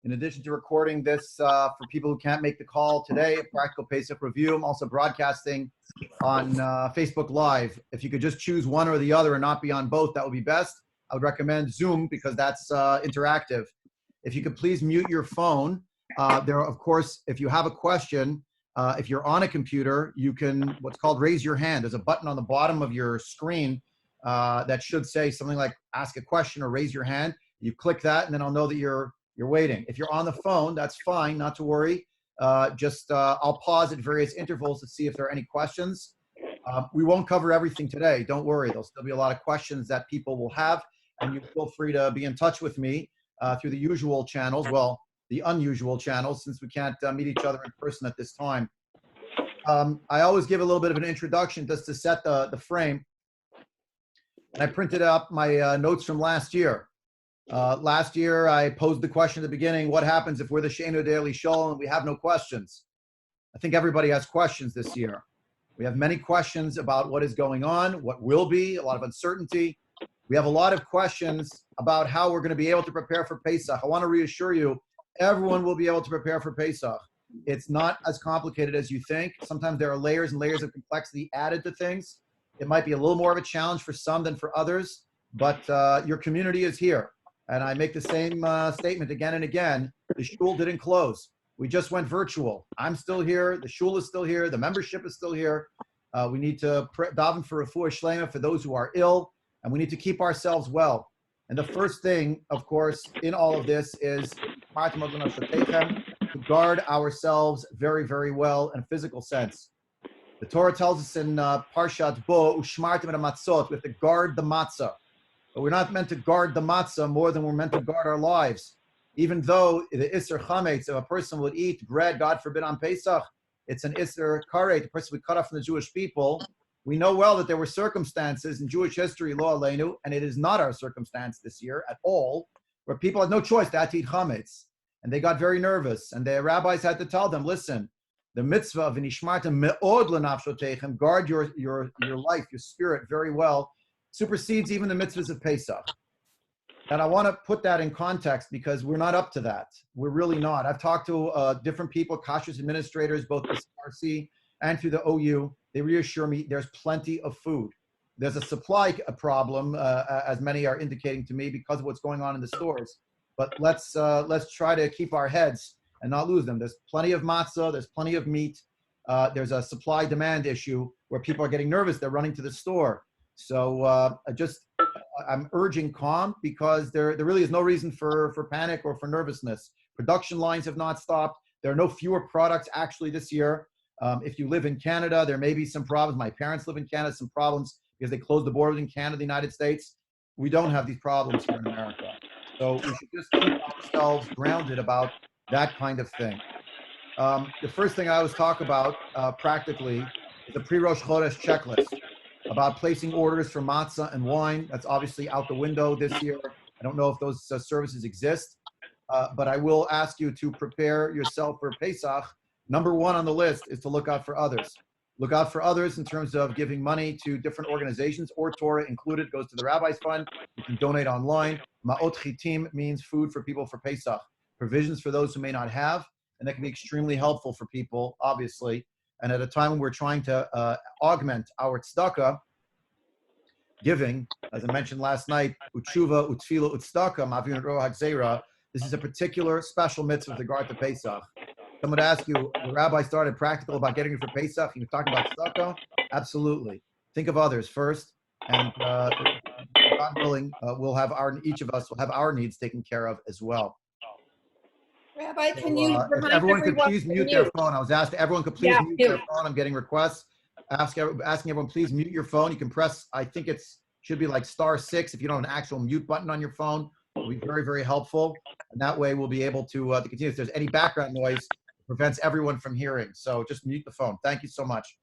In addition to recording this for people who can't make the call today, a practical Pesach review, I'm also broadcasting on Facebook Live. If you could just choose one or the other and not be on both, that would be best. I would recommend Zoom because that's interactive. If you could please mute your phone. Of course, if you have a question, if you're on a computer, you can what's called raise your hand. There's a button on the bottom of your screen that should say something like ask a question or raise your hand. You click that, and then I'll know that you're waiting. If you're on the phone, that's fine, not to worry. I'll pause at various intervals to see if there are any questions. We won't cover everything today. Don't worry. There'll still be a lot of questions that people will have, and you feel free to be in touch with me through the usual channels. Well, the unusual channels, since we can't meet each other in person at this time. I always give a little bit of an introduction just to set the frame. And I printed up my notes from last year. Last year, I posed the question at the beginning, what happens if we're the She'eino Daily Show and we have no questions? I think everybody has questions this year. We have many questions about what is going on, what will be, a lot of uncertainty. We have a lot of questions about how we're going to be able to prepare for Pesach. I want to reassure you, everyone will be able to prepare for Pesach. It's not as complicated as you think. Sometimes there are layers and layers of complexity added to things. It might be a little more of a challenge for some than for others, but your community is here. And I make the same statement again and again. The shul didn't close. We just went virtual. I'm still here. The shul is still here. The membership is still here. We need to daven for refuah shlema for those who are ill, and we need to keep ourselves well. And the first thing, of course, in all of this is to guard ourselves very, very well in a physical sense. The Torah tells us in Parshat Bo, Ushmartim et hamatzot, we have to guard the matzah. But we're not meant to guard the matzah more than we're meant to guard our lives. Even though the Isser Chametz, if a person would eat bread, God forbid, on Pesach, it's an Isser Karet, the person would cut off from the Jewish people. We know well that there were circumstances in Jewish history, lo aleinu, and it is not our circumstance this year at all, where people had no choice to eat chametz, and they got very nervous, and the rabbis had to tell them, listen, the mitzvah of v'nishmartem me'od lenafshotechem, guard your life, your spirit very well, supersedes even the mitzvahs of Pesach. And I want to put that in context because we're not up to that. We're really not. I've talked to different people, kashrus administrators, both the CRC and through the OU. They reassure me there's plenty of food. There's a supply problem, as many are indicating to me, because of what's going on in the stores. But let's try to keep our heads and not lose them. There's plenty of matzah. There's plenty of meat. There's a supply-demand issue where people are getting nervous. They're running to the store. So I'm urging calm because there really is no reason for panic or for nervousness. Production lines have not stopped. There are no fewer products actually this year. If you live in Canada, there may be some problems. My parents live in Canada, some problems because they closed the border in Canada, the United States. We don't have these problems here in America. So we should just keep ourselves grounded about that kind of thing. The first thing I always talk about practically is the pre-Rosh Chodesh checklist about placing orders for matzah and wine. That's obviously out the window this year. I don't know if those services exist, but I will ask you to prepare yourself for Pesach. Number one on the list is to look out for others. Look out for others in terms of giving money to different organizations, or Torah included, goes to the Rabbi's Fund. You can donate online. Ma'ot chitim means food for people for Pesach. Provisions for those who may not have, and that can be extremely helpful for people, obviously. And at a time when we're trying to augment our tzedakah, giving, as I mentioned last night, utshuva, utfila, utzdaka, mavin ro'ah gzeira, this is a particular special mitzvah with regard to Pesach. Someone would ask you, the rabbi started practical about getting it for Pesach. You're talking about tzedakah? Absolutely. Think of others first, and God willing, each of us will have our needs taken care of as well. Rabbi, can you remind if everyone could please mute their phone? I was asked, everyone could please mute their phone. I'm getting requests. Asking everyone, please mute your phone. You can press, I think should be like *6 if you don't have an actual mute button on your phone. It'll be very, very helpful. And that way we'll be able to continue. If there's any background noise, it prevents everyone from hearing. So just mute the phone. Thank you so much.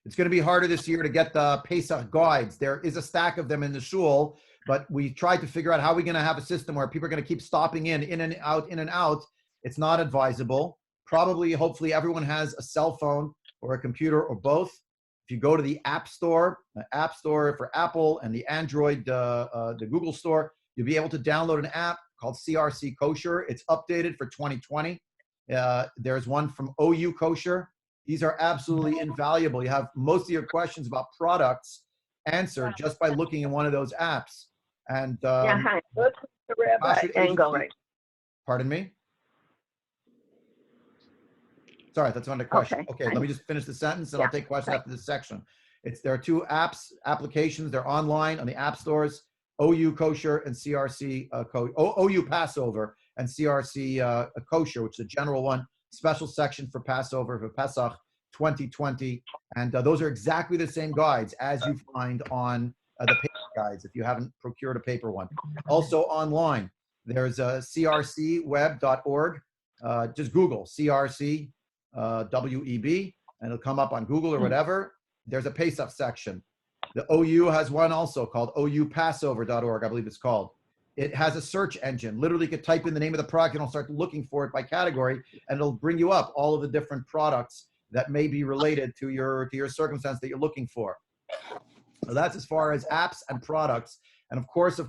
It's going to be harder this year to get the Pesach guides. There is a stack of them in the shul, but we tried to figure out how we're going to have a system where people are going to keep stopping in and out, in and out. It's not advisable. Probably, hopefully, everyone has a cell phone or a computer or both. If you go to the App Store for Apple and the Android, the Google Store, you'll be able to download an app called CRC Kosher. It's updated for 2020. There's one from OU Kosher. These are absolutely invaluable. You have most of your questions about products answered just by looking in one of those apps. And hi. What's the rabbi angle? Pardon me? Sorry, that's on the question. Okay, let me just finish the sentence and I'll take questions after this section. There are two applications. They're online on the app stores, OU Kosher and CRC, OU Passover and CRC Kosher, which is a general one, special section for Passover, for Pesach 2020. And those are exactly the same guides as you find on the paper guides if you haven't procured a paper one. Also online, there's crcweb.org. Just Google CRC WEB, and it'll come up on Google or whatever. There's a Pesach section. The OU has one also called oupassover.org, I believe it's called. It has a search engine. Literally, you could type in the name of the product and it'll start looking for it by category, and it'll bring you up all of the different products that may be related to your circumstance that you're looking for. So that's as far as apps and products. And of course, if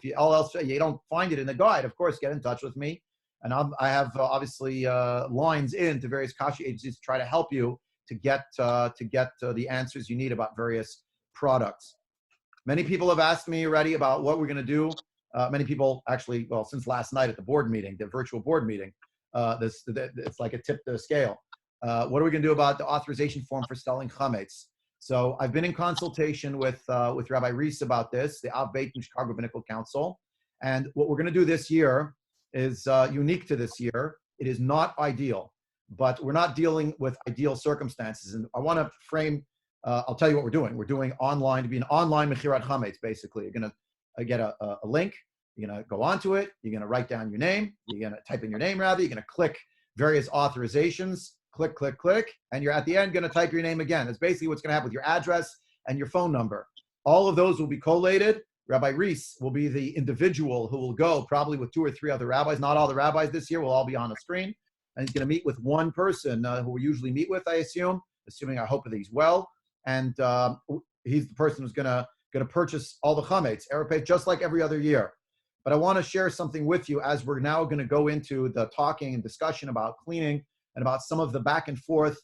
you you don't find it in the guide, of course, get in touch with me. And I have obviously lines in to various kasha agencies to try to help you to get the answers you need about various products. Many people have asked me already about what we're going to do. Many people actually, well, since last night at the board meeting, the virtual board meeting, it's like a tip to the scale. What are we going to do about the authorization form for selling chametz? So I've been in consultation with Rabbi Reese about this, the Av Beit in Chicago Rabbinical Council. And what we're going to do this year is unique to this year. It is not ideal, but we're not dealing with ideal circumstances. And I want to frame, I'll tell you what we're doing. We're doing online, to be an online Mechirat Chametz, basically. You're going to get a link. You're going to go onto it. You're going to write down your name. You're going to type in your name, rather. You're going to click various authorizations. Click, click, click. And you're at the end going to type your name again. That's basically what's going to happen with your address and your phone number. All of those will be collated. Rabbi Reese will be the individual who will go probably with 2 or 3 other rabbis. Not all the rabbis this year will all be on the screen. And he's going to meet with one person who we usually meet with, I assuming I hope that he's well. And he's the person who's going to purchase all the chametz, Erev, just like every other year. But I want to share something with you as we're now going to go into the talking and discussion about cleaning and about some of the back and forth.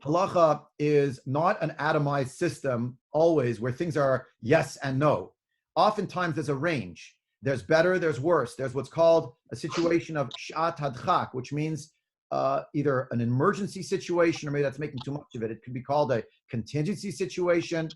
Halacha is not an atomized system always where things are yes and no. Oftentimes there's a range. There's better, there's worse. There's what's called a situation of shat hadchak, which means either an emergency situation, or maybe that's making too much of it. It could be called a contingency situation.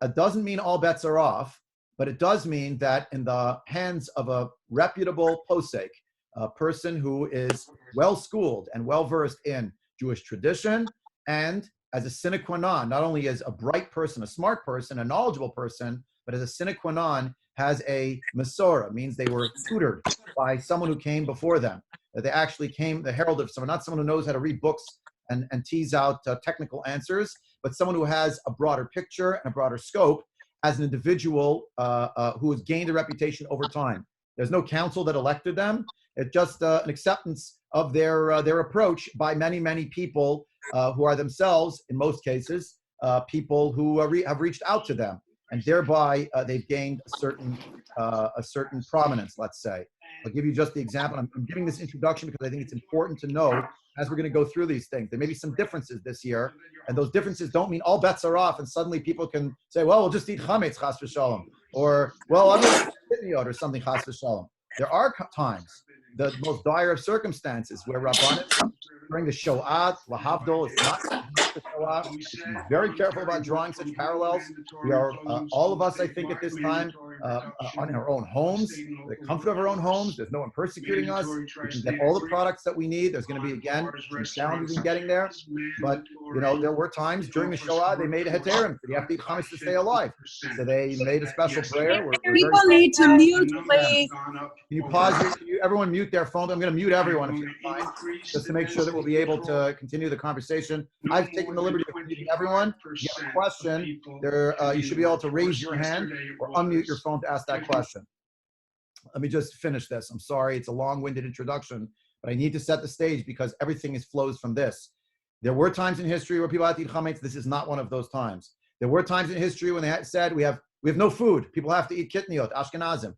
It doesn't mean all bets are off, but it does mean that in the hands of a reputable posek, a person who is well-schooled and well-versed in Jewish tradition, and as a sine qua non, not only as a bright person, a smart person, a knowledgeable person, but as a sine qua non, has a Masorah, means they were tutored by someone who came before them. That they actually came, the herald of someone, not someone who knows how to read books and tease out technical answers, but someone who has a broader picture and a broader scope as an individual who has gained a reputation over time. There's no council that elected them. It's just an acceptance of their approach by many, many people who are themselves, in most cases, people who have reached out to them, and thereby they've gained a certain prominence, let's say. I'll give you just the example. I'm giving this introduction because I think it's important to know as we're going to go through these things. There may be some differences this year, and those differences don't mean all bets are off, and suddenly people can say, well, we'll just eat chametz, chas v'shalom, or, well, I'm going to eat or something, chas v'shalom. There are times, the most dire of circumstances, where Rabbanim, during the Shoah, Lahavdol, is not the Shoah. We should be very careful about drawing such parallels. We are, all of us, I think, at this time, on our own homes, the comfort of our own homes. There's no one persecuting us. We can get all the products that we need. There's going to be, again, some challenges in getting there. But, you know, there were times during the Shoah, they made a heterim. You have to eat chametz to stay alive. So they made a special prayer. People need to mute, please. Can you pause? Everyone mute their phone. I'm going to mute everyone if you don't mind, just to make sure that we'll be able to continue the conversation. I've taken the liberty of muting everyone. If you have a question, you should be able to raise your hand or unmute your phone to ask that question. Let me just finish this. I'm sorry, it's a long-winded introduction, but I need to set the stage because everything flows from this. There were times in history where people had to eat chametz. This is not one of those times. There were times in history when they said we have no food. People have to eat kitniot, Ashkenazim.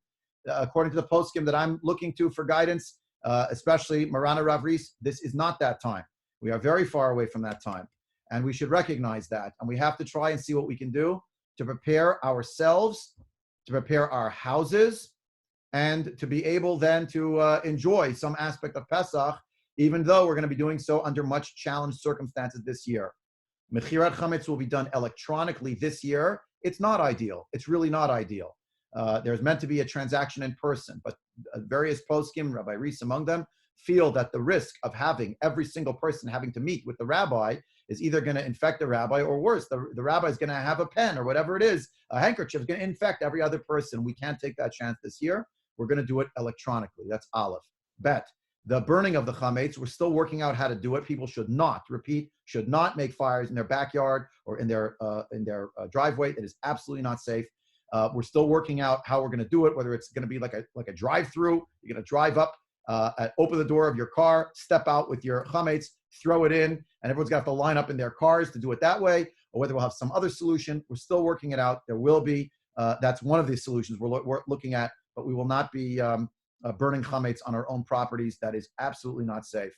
according to the poskim that I'm looking to for guidance, especially Marana Rav Ries, this is not that time. We are very far away from that time. And we should recognize that. And we have to try and see what we can do to prepare ourselves, to prepare our houses, and to be able then to enjoy some aspect of Pesach, even though we're going to be doing so under much challenged circumstances this year. Mechirat Chametz will be done electronically this year. It's not ideal. It's really not ideal. There's meant to be a transaction in person, but various poskim, Rabbi Rees among them, feel that the risk of having every single person having to meet with the rabbi is either going to infect the rabbi, or worse, the rabbi is going to have a pen or whatever it is, a handkerchief is going to infect every other person. We can't take that chance this year. We're going to do it electronically. That's Aleph. Bet. The burning of the chametz, we're still working out how to do it. People should not, repeat, should not make fires in their backyard or in their driveway. It is absolutely not safe. We're still working out how we're going to do it, whether it's going to be like a drive-through. You're going to drive up, open the door of your car, step out with your chametz, throw it in, and everyone's going to have to line up in their cars to do it that way, or whether we'll have some other solution. We're still working it out. There will be, that's one of the solutions we're looking at, but we will not be burning chametz on our own properties. That is absolutely not safe.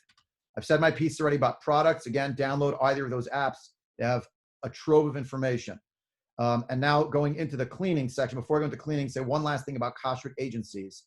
I've said my piece already about products. Again, download either of those apps. They have a trove of information. And now going into the cleaning section, before I go into cleaning, say one last thing about kashrut agencies.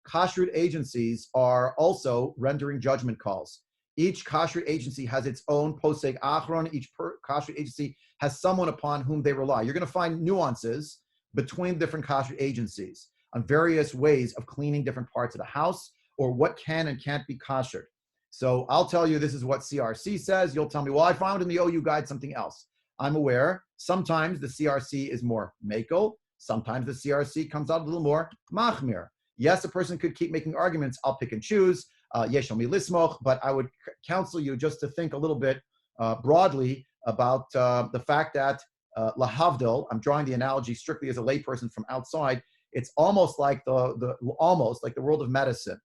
Kashrut agencies are also rendering judgment calls. Each kashrut agency has its own posek achron. Each kashrut agency has someone upon whom they rely. You're going to find nuances between different kashrut agencies on various ways of cleaning different parts of the house, or what can and can't be kashrut. So I'll tell you, this is what CRC says. You'll tell me, well, I found in the OU guide something else. I'm aware. Sometimes the CRC is more makel. Sometimes the CRC comes out a little more machmir. Yes, a person could keep making arguments. I'll pick and choose. Yesh mi lismoch, but I would counsel you just to think a little bit broadly about the fact that lahavdil, I'm drawing the analogy strictly as a layperson from outside, it's almost like almost like the world of medicine.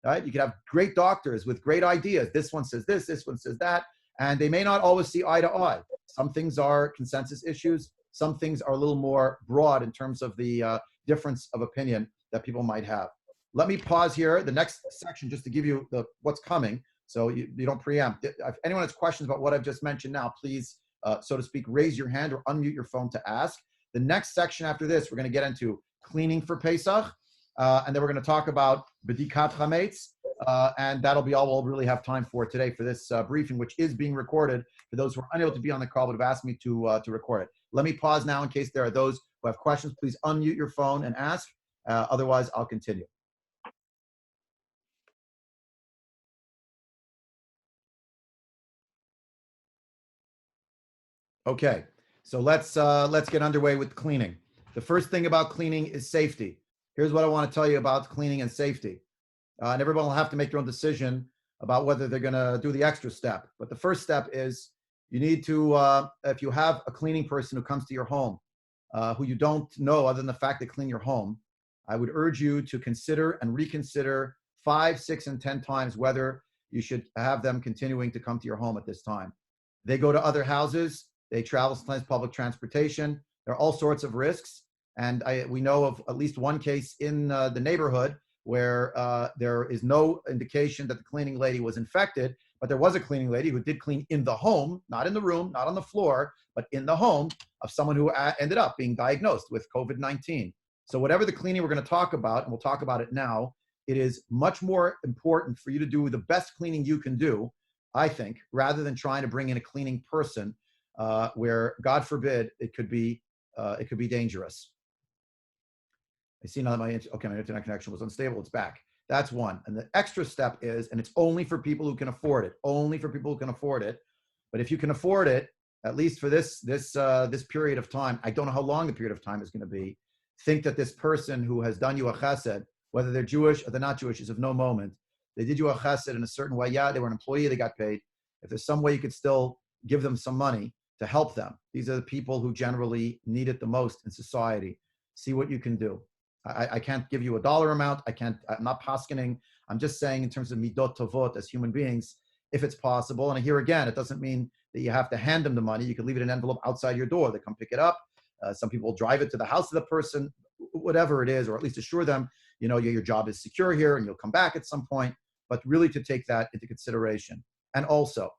Right? You can have great doctors with great ideas. This one says this one says that, and they may not always see eye to eye. Some things are consensus issues. Some things are a little more broad in terms of the difference of opinion that people might have. Let me pause here. The next section, just to give you what's coming, so you don't preempt. If anyone has questions about what I've just mentioned now, please, so to speak, raise your hand or unmute your phone to ask. The next section after this, we're going to get into cleaning for Pesach, and then we're going to talk about bedikat chametz, and that'll be all we'll really have time for today for this briefing, which is being recorded for those who are unable to be on the call but have asked me to record it. Let me pause now in case there are those who have questions. Please unmute your phone and ask. Otherwise, I'll continue. Okay, so let's get underway with cleaning. The first thing about cleaning is safety. Here's what I want to tell you about cleaning and safety. And everyone will have to make their own decision about whether they're going to do the extra step. But the first step is you need to, if you have a cleaning person who comes to your home, who you don't know other than the fact they clean your home, I would urge you to consider and reconsider 5, 6, and 10 times whether you should have them continuing to come to your home at this time. They go to other houses. They travel sometimes public transportation. There are all sorts of risks. And we know of at least one case in the neighborhood where there is no indication that the cleaning lady was infected, but there was a cleaning lady who did clean in the home, not in the room, not on the floor, but in the home of someone who ended up being diagnosed with COVID-19. So whatever the cleaning we're going to talk about, and we'll talk about it now, it is much more important for you to do the best cleaning you can do, I think, rather than trying to bring in a cleaning person where, God forbid, it could be dangerous. I see now that my internet connection was unstable. It's back. That's one. And the extra step is, and it's only for people who can afford it. Only for people who can afford it. But if you can afford it, at least for this period of time, I don't know how long the period of time is going to be. Think that this person who has done you a chesed, whether they're Jewish or they're not Jewish, is of no moment. They did you a chesed in a certain way. Yeah, they were an employee. They got paid. If there's some way you could still give them some money to help them, these are the people who generally need it the most in society. See what you can do. I can't give you a dollar amount. I'm not paskening. I'm just saying in terms of midot tovot as human beings, if it's possible. And here again, it doesn't mean that you have to hand them the money. You could leave it in an envelope outside your door. They come pick it up. Some people drive it to the house of the person, whatever it is, or at least assure them, you know, your job is secure here and you'll come back at some point, but really to take that into consideration. And also,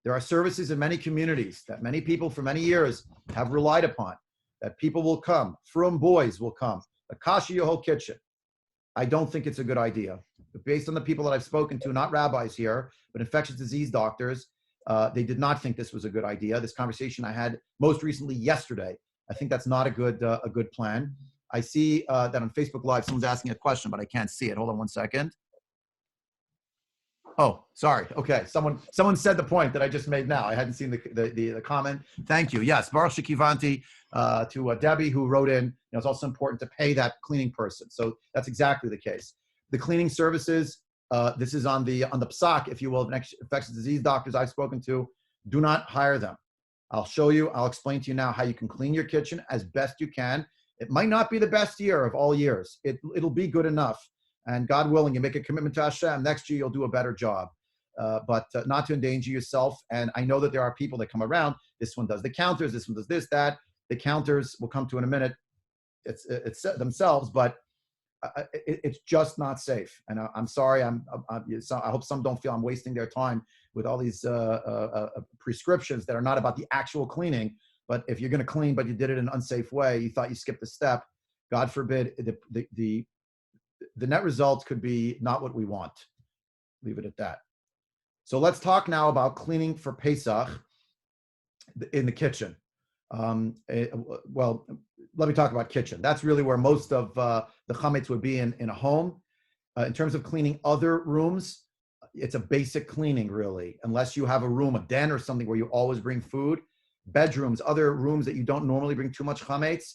there are services in many communities that many people for many years have relied upon, that people will come, frum boys will come, Akashi your whole kitchen. I don't think it's a good idea. But based on the people that I've spoken to, not rabbis here, but infectious disease doctors, they did not think this was a good idea. This conversation I had most recently yesterday. I think that's not a good plan. I see that on Facebook Live, someone's asking a question, but I can't see it. Hold on one second. Oh, sorry. Okay, someone said the point that I just made now. I hadn't seen the comment. Thank you. Yes, Baruch Shekivanti to Debbie, who wrote in. You know, it's also important to pay that cleaning person. So that's exactly the case. The cleaning services. This is on the Pesach, if you will, of infectious disease doctors I've spoken to. Do not hire them. I'll show you. I'll explain to you now how you can clean your kitchen as best you can. It might not be the best year of all years. It'll be good enough. And God willing, you make a commitment to Hashem, next year you'll do a better job. But not to endanger yourself. And I know that there are people that come around. This one does the counters. This one does this, that. The counters we'll come to in a minute. It's themselves, but it's just not safe. And I'm sorry. I hope some don't feel I'm wasting their time with all these prescriptions that are not about the actual cleaning. But if you're going to clean, but you did it in an unsafe way, you thought you skipped a step, God forbid, the net results could be not what we want. Leave it at that. So let's talk now about cleaning for Pesach in the kitchen. Well, let me talk about kitchen. That's really where most of the chametz would be in a home. In terms of cleaning other rooms, it's a basic cleaning, really, unless you have a room, a den or something where you always bring food. Bedrooms, other rooms that you don't normally bring too much chametz,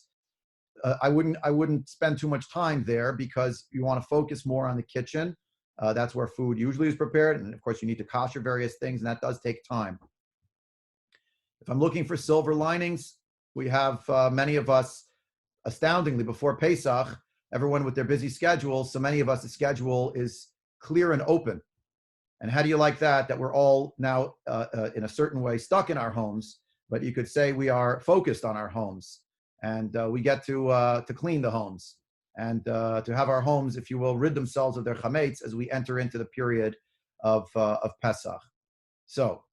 I wouldn't spend too much time there because you want to focus more on the kitchen. That's where food usually is prepared. And of course, you need to kosher various things, and that does take time. If I'm looking for silver linings, we have many of us, astoundingly, before Pesach, everyone with their busy schedules, so many of us, the schedule is clear and open. And how do you like that? That we're all now, in a certain way, stuck in our homes, but you could say we are focused on our homes. And we get to clean the homes and to have our homes, if you will, rid themselves of their chametz as we enter into the period of Pesach. So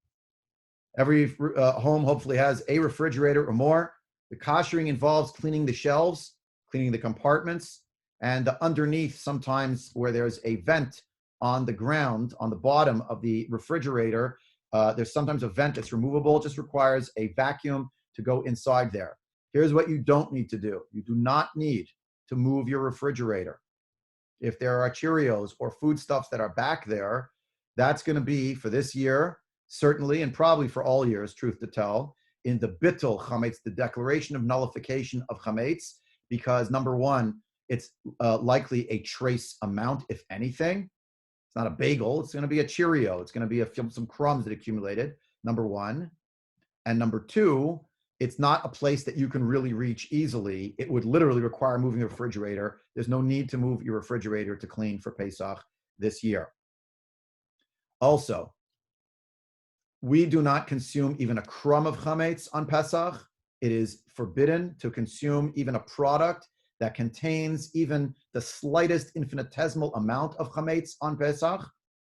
every home hopefully has a refrigerator or more. The koshering involves cleaning the shelves, cleaning the compartments, and underneath, sometimes where there's a vent on the ground, on the bottom of the refrigerator, there's sometimes a vent that's removable. It just requires a vacuum to go inside there. Here's what you don't need to do. You do not need to move your refrigerator. If there are Cheerios or foodstuffs that are back there, that's going to be, for this year, certainly, and probably for all years, truth to tell, in the bittul chametz, the declaration of nullification of chametz, because number one, it's likely a trace amount, if anything. It's not a bagel. It's going to be a Cheerio. It's going to be some crumbs that accumulated, number one. And number two, it's not a place that you can really reach easily. It would literally require moving the refrigerator. There's no need to move your refrigerator to clean for Pesach this year. Also, we do not consume even a crumb of chametz on Pesach. It is forbidden to consume even a product that contains even the slightest infinitesimal amount of chametz on Pesach.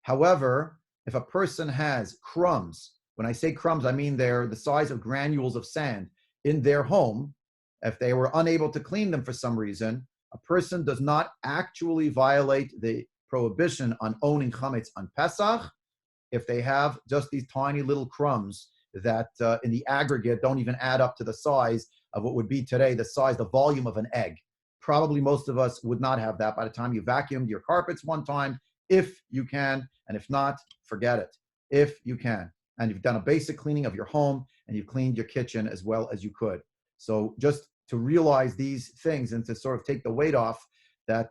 However, if a person has crumbs, when I say crumbs, I mean they're the size of granules of sand in their home. If they were unable to clean them for some reason, a person does not actually violate the prohibition on owning chametz on Pesach if they have just these tiny little crumbs that in the aggregate don't even add up to the size of what would be today the size, the volume of an egg. Probably most of us would not have that by the time you vacuumed your carpets one time, if you can, and if not, forget it, if you can. And you've done a basic cleaning of your home, and you've cleaned your kitchen as well as you could. So just to realize these things and to sort of take the weight off that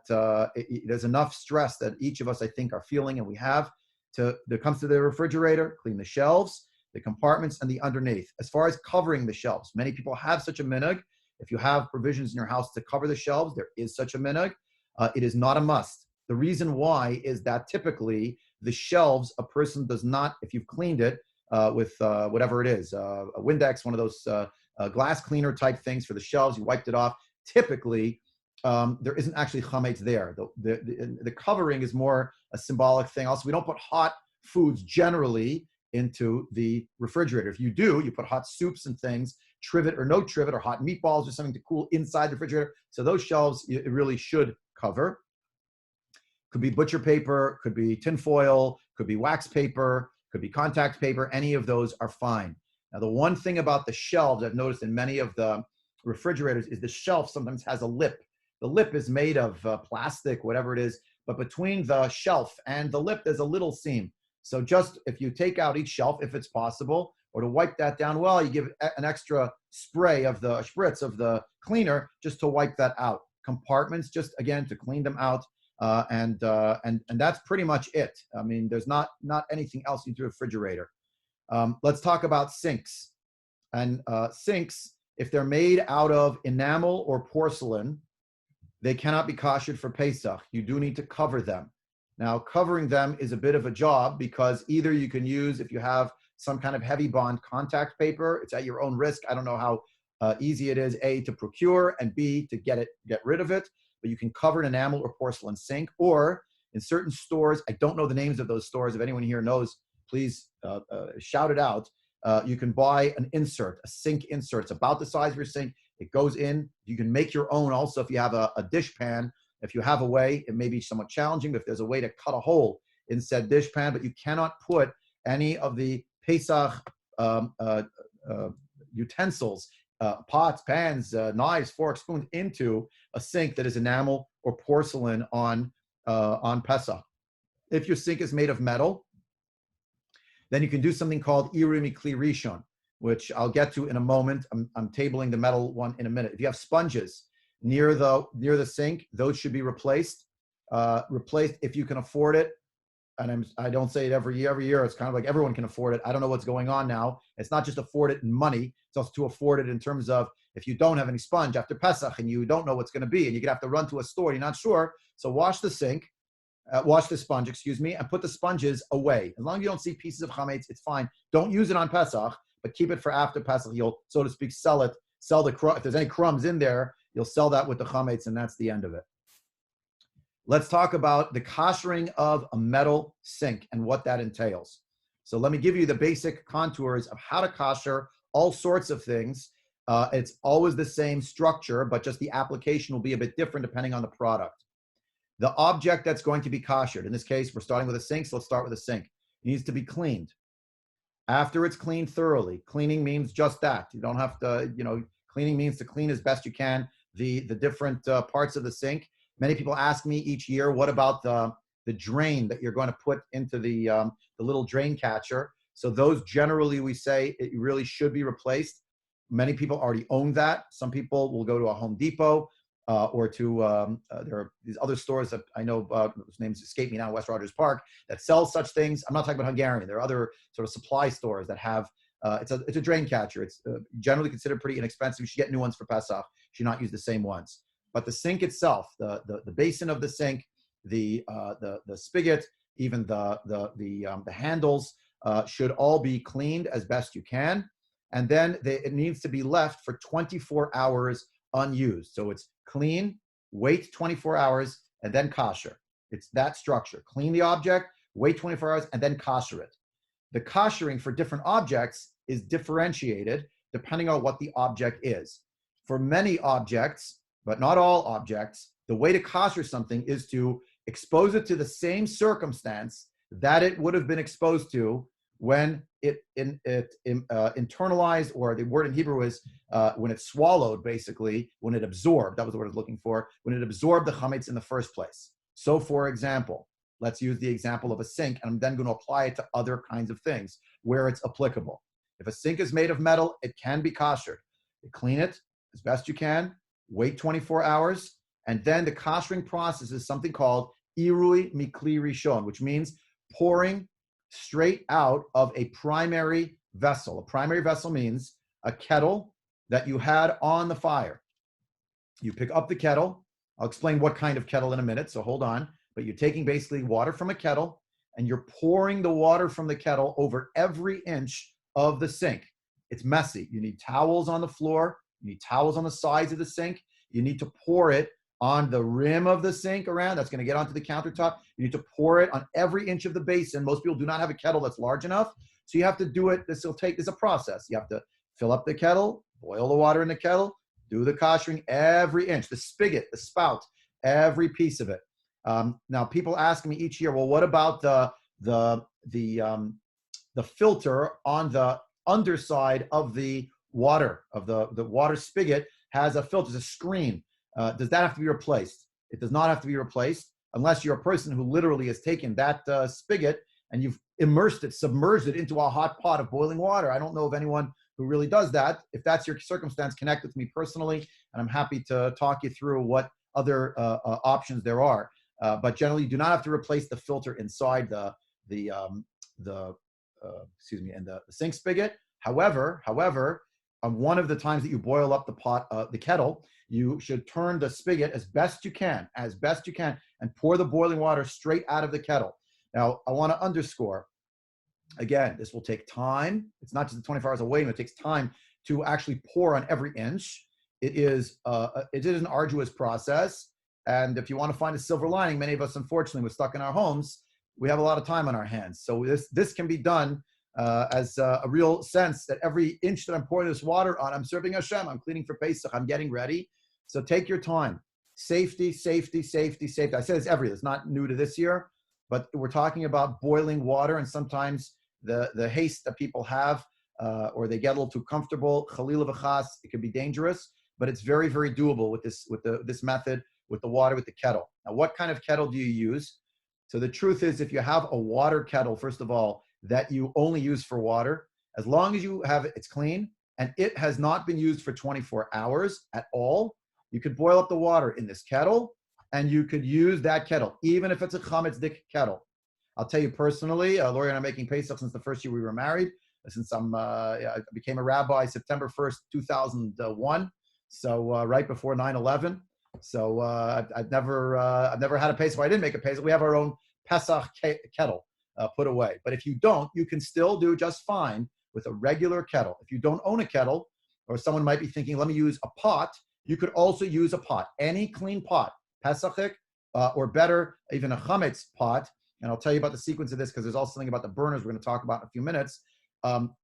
there's enough stress that each of us, I think, are feeling, and we have, that comes to the refrigerator, clean the shelves, the compartments, and the underneath. As far as covering the shelves, many people have such a minhag. If you have provisions in your house to cover the shelves, there is such a minhag. It is not a must. The reason why is that typically the shelves, a person does not, if you've cleaned it with whatever it is, a Windex, one of those glass cleaner type things for the shelves, you wiped it off. Typically, there isn't actually chametz there. The covering is more a symbolic thing. Also, we don't put hot foods generally into the refrigerator. If you do, you put hot soups and things, trivet or no trivet, or hot meatballs or something to cool inside the refrigerator. So those shelves, it really should cover. Could be butcher paper, could be tinfoil, could be wax paper, could be contact paper. Any of those are fine. Now, the one thing about the shelves I've noticed in many of the refrigerators is the shelf sometimes has a lip. The lip is made of plastic, whatever it is, but between the shelf and the lip, there's a little seam. So just if you take out each shelf, if it's possible, or to wipe that down well, you give an extra spray of the spritz of the cleaner just to wipe that out. Compartments, just again, to clean them out. And that's pretty much it. I mean, there's not anything else into a refrigerator. Let's talk about sinks. And sinks, if they're made out of enamel or porcelain, they cannot be koshered for Pesach. You do need to cover them. Now, covering them is a bit of a job because either you can use, if you have some kind of heavy bond contact paper, it's at your own risk. I don't know how easy it is, A, to procure, and B, to get rid of it. But you can cover an enamel or porcelain sink, or in certain stores, I don't know the names of those stores. If anyone here knows, please shout it out. You can buy an insert, a sink insert. It's about the size of your sink. It goes in. You can make your own also if you have a dish pan. If you have a way, it may be somewhat challenging, but if there's a way to cut a hole in said dish pan, but you cannot put any of the Pesach utensils, pots, pans, knives, forks, spoons into a sink that is enamel or porcelain on Pesach. If your sink is made of metal, then you can do something called Irui Mikli Rishon, which I'll get to in a moment. I'm tabling the metal one in a minute. If you have sponges near the sink, those should be replaced. Replaced if you can afford it. And I don't say it every year. Every year, it's kind of like everyone can afford it. I don't know what's going on now. It's not just afford it in money. It's also to afford it in terms of if you don't have any sponge after Pesach and you don't know what's going to be, and you're going to have to run to a store, you're not sure. So wash the sink, wash the sponge, and put the sponges away. As long as you don't see pieces of chametz, it's fine. Don't use it on Pesach, but keep it for after Pesach. You'll, so to speak, sell the if there's any crumbs in there, you'll sell that with the chametz, and that's the end of it. Let's talk about the koshering of a metal sink and what that entails. So let me give you the basic contours of how to kosher all sorts of things. It's always the same structure, but just the application will be a bit different depending on the product. The object that's going to be koshered, in this case, we're starting with a sink, so let's start with a sink. It needs to be cleaned. After it's cleaned thoroughly, cleaning means just that. You don't have to, cleaning means to clean as best you can the different parts of the sink. Many people ask me each year, what about the drain that you're going to put into the little drain catcher? So those generally we say it really should be replaced. Many people already own that. Some people will go to a Home Depot or to, there are these other stores that I know, whose names escape me now, West Rogers Park, that sell such things. I'm not talking about Hungarian. There are other sort of supply stores that have, it's a drain catcher. It's generally considered pretty inexpensive. You should get new ones for Pesach. You should not use the same ones. But the sink itself, the basin of the sink, the spigot, even the handles should all be cleaned as best you can, and then it needs to be left for 24 hours unused. So it's clean, wait 24 hours, and then kosher. It's that structure: clean the object, wait 24 hours, and then kosher it. The koshering for different objects is differentiated depending on what the object is. For many objects, but not all objects, the way to kosher something is to expose it to the same circumstance that it would have been exposed to when it internalized, or the word in Hebrew is when it swallowed, basically, when it absorbed, that was the word I was looking for, when it absorbed the chametz in the first place. So, for example, let's use the example of a sink, and I'm then going to apply it to other kinds of things where it's applicable. If a sink is made of metal, it can be koshered. You clean it as best you can, wait 24 hours, and then the koshering process is something called Irui Mikli Rishon, which means pouring straight out of a primary vessel. A primary vessel means a kettle that you had on the fire. You pick up the kettle. I'll explain what kind of kettle in a minute, so hold on. But you're taking basically water from a kettle, and you're pouring the water from the kettle over every inch of the sink. It's messy. You need towels on the floor. You need towels on the sides of the sink. You need to pour it on the rim of the sink around. That's going to get onto the countertop. You need to pour it on every inch of the basin. Most people do not have a kettle that's large enough. So you have to do it. This is a process. You have to fill up the kettle, boil the water in the kettle, do the koshering every inch, the spigot, the spout, every piece of it. Now people ask me each year, well, what about the filter on the underside of the water, of the water spigot has a filter, a screen. Does that have to be replaced? It does not have to be replaced unless you're a person who literally has taken that spigot and you've submerged it into a hot pot of boiling water. I don't know of anyone who really does that. If that's your circumstance, connect with me personally, and I'm happy to talk you through what other options there are. But generally, you do not have to replace the filter inside the sink spigot. However, on one of the times that you boil up the kettle, you should turn the spigot as best you can, and pour the boiling water straight out of the kettle. Now, I want to underscore, again, this will take time. It's not just the 24 hours of waiting. It takes time to actually pour on every inch. It is an arduous process. And if you want to find a silver lining, many of us, unfortunately, we're stuck in our homes. We have a lot of time on our hands. So this can be done as a real sense that every inch that I'm pouring this water on, I'm serving Hashem, I'm cleaning for Pesach, I'm getting ready. So take your time. Safety, safety, safety, safety. I say this every year. It's not new to this year, but we're talking about boiling water, and sometimes the haste that people have, or they get a little too comfortable, chalila v'chas, it can be dangerous, but it's very, very doable with this method, with the water, with the kettle. Now, what kind of kettle do you use? So the truth is, if you have a water kettle, first of all, that you only use for water, as long as you have it's clean and it has not been used for 24 hours at all, you could boil up the water in this kettle, and you could use that kettle, even if it's a chametz-dik kettle. I'll tell you personally, Lori and I are making Pesach since the first year we were married, since I became a rabbi September 1st, 2001, so right before 9/11. So I've never had a Pesach. I didn't make a Pesach. We have our own Pesach kettle put away. But if you don't, you can still do just fine with a regular kettle. If you don't own a kettle, or someone might be thinking, let me use a pot, you could also use a pot, any clean pot, Pesachik, or better, even a chametz pot. And I'll tell you about the sequence of this because there's also something about the burners we're going to talk about in a few minutes.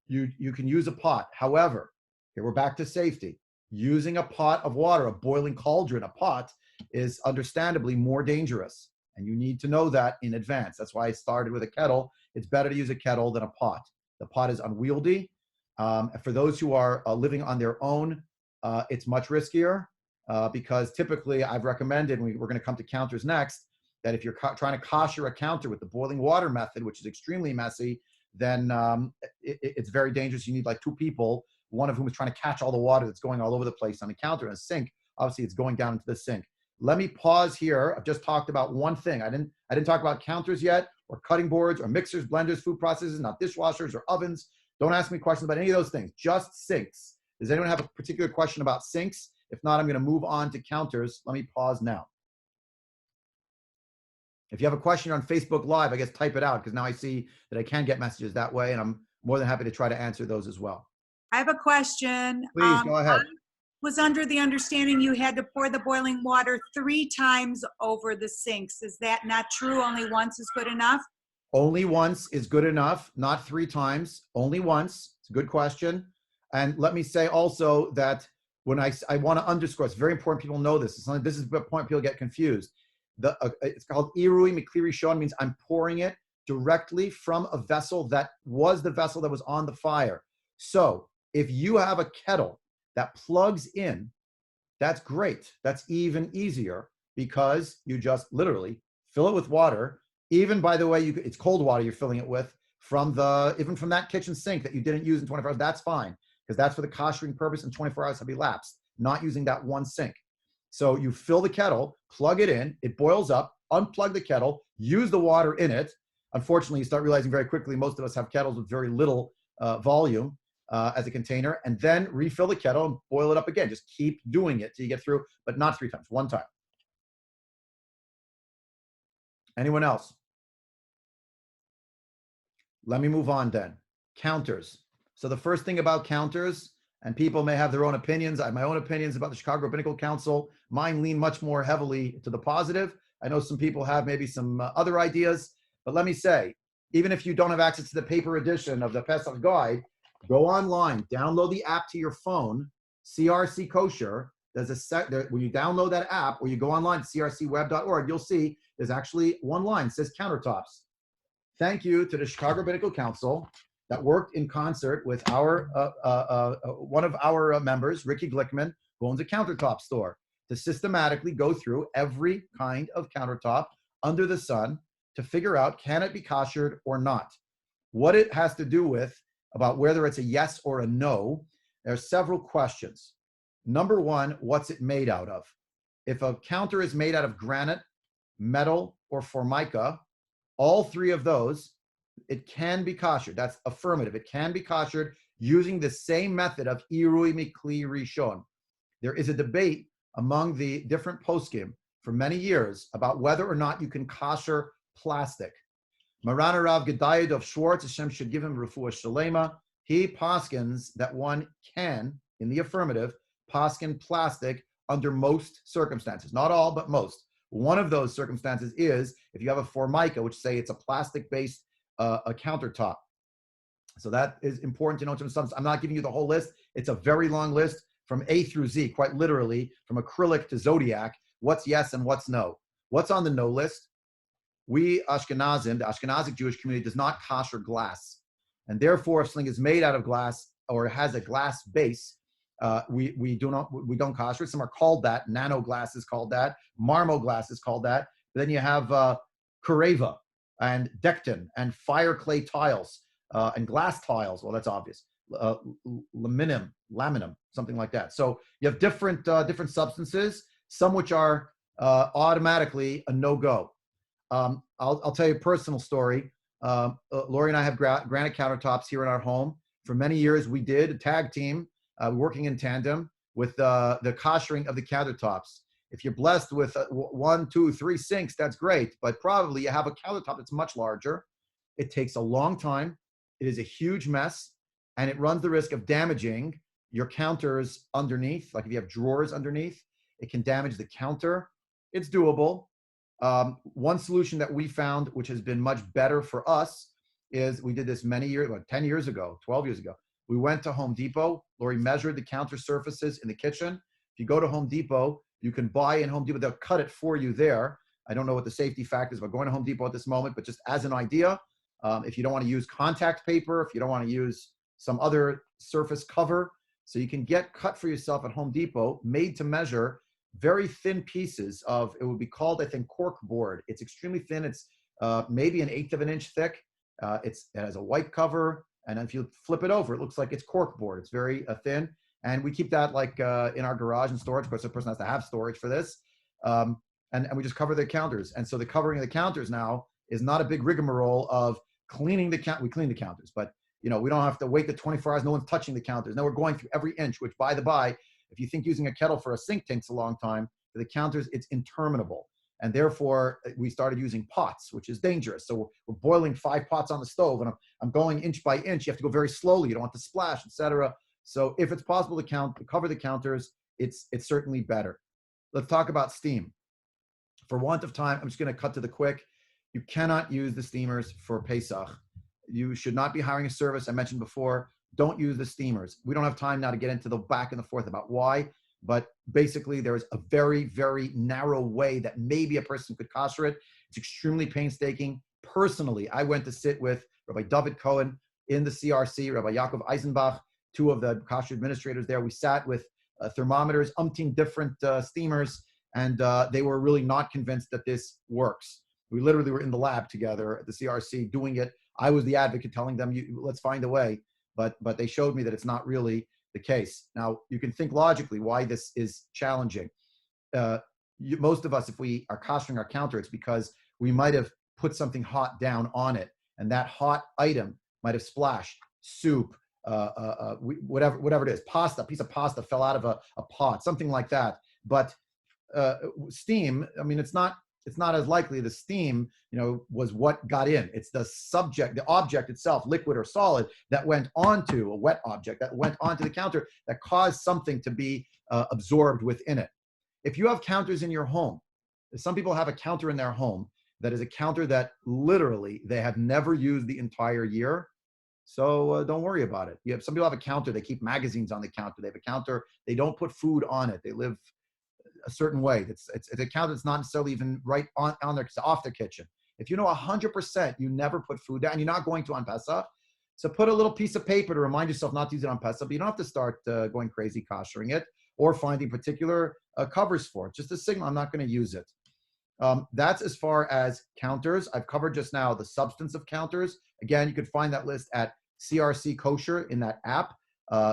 You can use a pot. However, here we're back to safety. Using a pot of water, a boiling cauldron, a pot, is understandably more dangerous. And you need to know that in advance. That's why I started with a kettle. It's better to use a kettle than a pot. The pot is unwieldy. For those who are living on their own, it's much riskier because typically I've recommended, and we're going to come to counters next, that if you're trying to kosher a counter with the boiling water method, which is extremely messy, then it's very dangerous. You need like two people, one of whom is trying to catch all the water that's going all over the place on the counter in a sink. Obviously, it's going down into the sink. Let me pause here. I've just talked about one thing. I didn't talk about counters yet, or cutting boards, or mixers, blenders, food processors, not dishwashers or ovens. Don't ask me questions about any of those things. Just sinks. Does anyone have a particular question about sinks? If not, I'm going to move on to counters. Let me pause now. If you have a question on Facebook Live, I guess type it out because now I see that I can get messages that way, and I'm more than happy to try to answer those as well. I have a question. Please go ahead. I was under the understanding you had to pour the boiling water 3 times over the sinks. Is that not true? Only once is good enough? Only once is good enough, not 3 times. Only once. It's a good question. And let me say also that when I want to underscore, it's very important people know this. This is the point people get confused. It's called Irui Mikli Rishon, means I'm pouring it directly from a vessel that was the vessel that was on the fire. So if you have a kettle that plugs in, that's great. That's even easier because you just literally fill it with water. Even, by the way, it's cold water you're filling it with even from that kitchen sink that you didn't use in 24 hours. That's fine because that's for the koshering purpose, and 24 hours have elapsed, not using that one sink. So you fill the kettle, plug it in, it boils up, unplug the kettle, use the water in it. Unfortunately, you start realizing very quickly most of us have kettles with very little volume as a container, and then refill the kettle and boil it up again. Just keep doing it till you get through, but not 3 times, 1 time. Anyone else? Let me move on then. Counters. So the first thing about counters, and people may have their own opinions. I have my own opinions about the Chicago Rabbinical Council. Mine lean much more heavily to the positive. I know some people have maybe some other ideas, but let me say, even if you don't have access to the paper edition of the Pesach Guide, go online, download the app to your phone, CRC Kosher. There's when you download that app or you go online to crcweb.org, you'll see there's actually one line that says countertops. Thank you to the Chicago Rabbinical Council that worked in concert with our one of our members, Ricky Glickman, who owns a countertop store, to systematically go through every kind of countertop under the sun to figure out, can it be koshered or not? What it has to do with about whether it's a yes or a no, there are several questions. Number one, what's it made out of? If a counter is made out of granite, metal, or formica, all three of those, it can be koshered. That's affirmative. It can be koshered using the same method of irui mikli rishon. There is a debate among the different poskim for many years about whether or not you can kosher plastic. Maran Rav Gedayah of Schwartz, Hashem should give him refuah shalema. He poskins that one can, in the affirmative, poskin plastic under most circumstances. Not all, but most. One of those circumstances is if you have a formica, which say it's a plastic-based a countertop. So that is important to know. I'm not giving you the whole list. It's a very long list from A through Z, quite literally, from acrylic to zodiac, what's yes and what's no. What's on the no list? We Ashkenazim, the Ashkenazic Jewish community, does not kosher glass. And therefore, if something is made out of glass or has a glass base, we don't kosher it. Some are called that. Nano glass is called that. Marmo glass is called that. But then you have Kureva and Dectin and fire clay tiles and glass tiles. Well, that's obvious. Laminum, something like that. So you have different substances, some which are automatically a no-go. I'll tell you a personal story. Lori and I have granite countertops here in our home. For many years, we did a tag team working in tandem with the koshering of the countertops. If you're blessed with 1, 2, 3 sinks, that's great. But probably you have a countertop that's much larger. It takes a long time. It is a huge mess. And it runs the risk of damaging your counters underneath. Like if you have drawers underneath, it can damage the counter. It's doable. One solution that we found, which has been much better for us, is we did this many years, 10 years ago, 12 years ago. We went to Home Depot. Lori measured the counter surfaces in the kitchen. If you go to Home Depot, you can buy in Home Depot. They'll cut it for you there. I don't know what the safety factor is about going to Home Depot at this moment, but just as an idea, if you don't want to use contact paper, if you don't want to use some other surface cover, so you can get cut for yourself at Home Depot, made to measure, very thin pieces of, it would be called, I think, cork board. It's extremely thin. It's maybe 1/8 of an inch thick. It has a white cover, and if you flip it over, it looks like it's cork board. It's very thin, and we keep that like in our garage in storage, because the person has to have storage for this, and we just cover the counters. And so the covering of the counters now is not a big rigmarole of cleaning the count. We clean the counters, but we don't have to wait the 24 hours. No one's touching the counters. Now we're going through every inch, which, by the by, if you think using a kettle for a sink takes a long time, for the counters, it's interminable. And therefore, we started using pots, which is dangerous. So we're boiling 5 pots on the stove, and I'm going inch by inch. You have to go very slowly. You don't want to splash, etc. So if it's possible to cover the counters, it's certainly better. Let's talk about steam. For want of time, I'm just going to cut to the quick. You cannot use the steamers for Pesach. You should not be hiring a service. I mentioned before, don't use the steamers. We don't have time now to get into the back and the forth about why, but basically there is a very, very narrow way that maybe a person could kosher it. It's extremely painstaking. Personally, I went to sit with Rabbi David Cohen in the CRC, Rabbi Yaakov Eisenbach, 2 of the kosher administrators there. We sat with thermometers, umpteen different steamers, and they were really not convinced that this works. We literally were in the lab together at the CRC doing it. I was the advocate telling them, let's find a way. But they showed me that it's not really the case. Now, you can think logically why this is challenging. Most of us, if we are koshering our counter, it's because we might have put something hot down on it, and that hot item might have splashed soup, whatever it is, pasta, a piece of pasta fell out of a pot, something like that. But steam, I mean, it's not it's not as likely the steam, was what got in. It's the subject, the object itself, liquid or solid, that went onto a wet object, that went onto the counter, that caused something to be absorbed within it. If you have counters in your home, some people have a counter in their home that is a counter that literally they have never used the entire year. So don't worry about it. Some people have a counter, they keep magazines on the counter. They have a counter, they don't put food on it. They live a certain way. It's a counter that's not necessarily even right on their, off their kitchen. If you know 100% you never put food down, you're not going to on Pesach, so put a little piece of paper to remind yourself not to use it on Pesach, but you don't have to start going crazy koshering it or finding particular covers for it. Just a signal, I'm not going to use it. That's as far as counters. I've covered just now the substance of counters. Again, you can find that list at CRC Kosher in that app.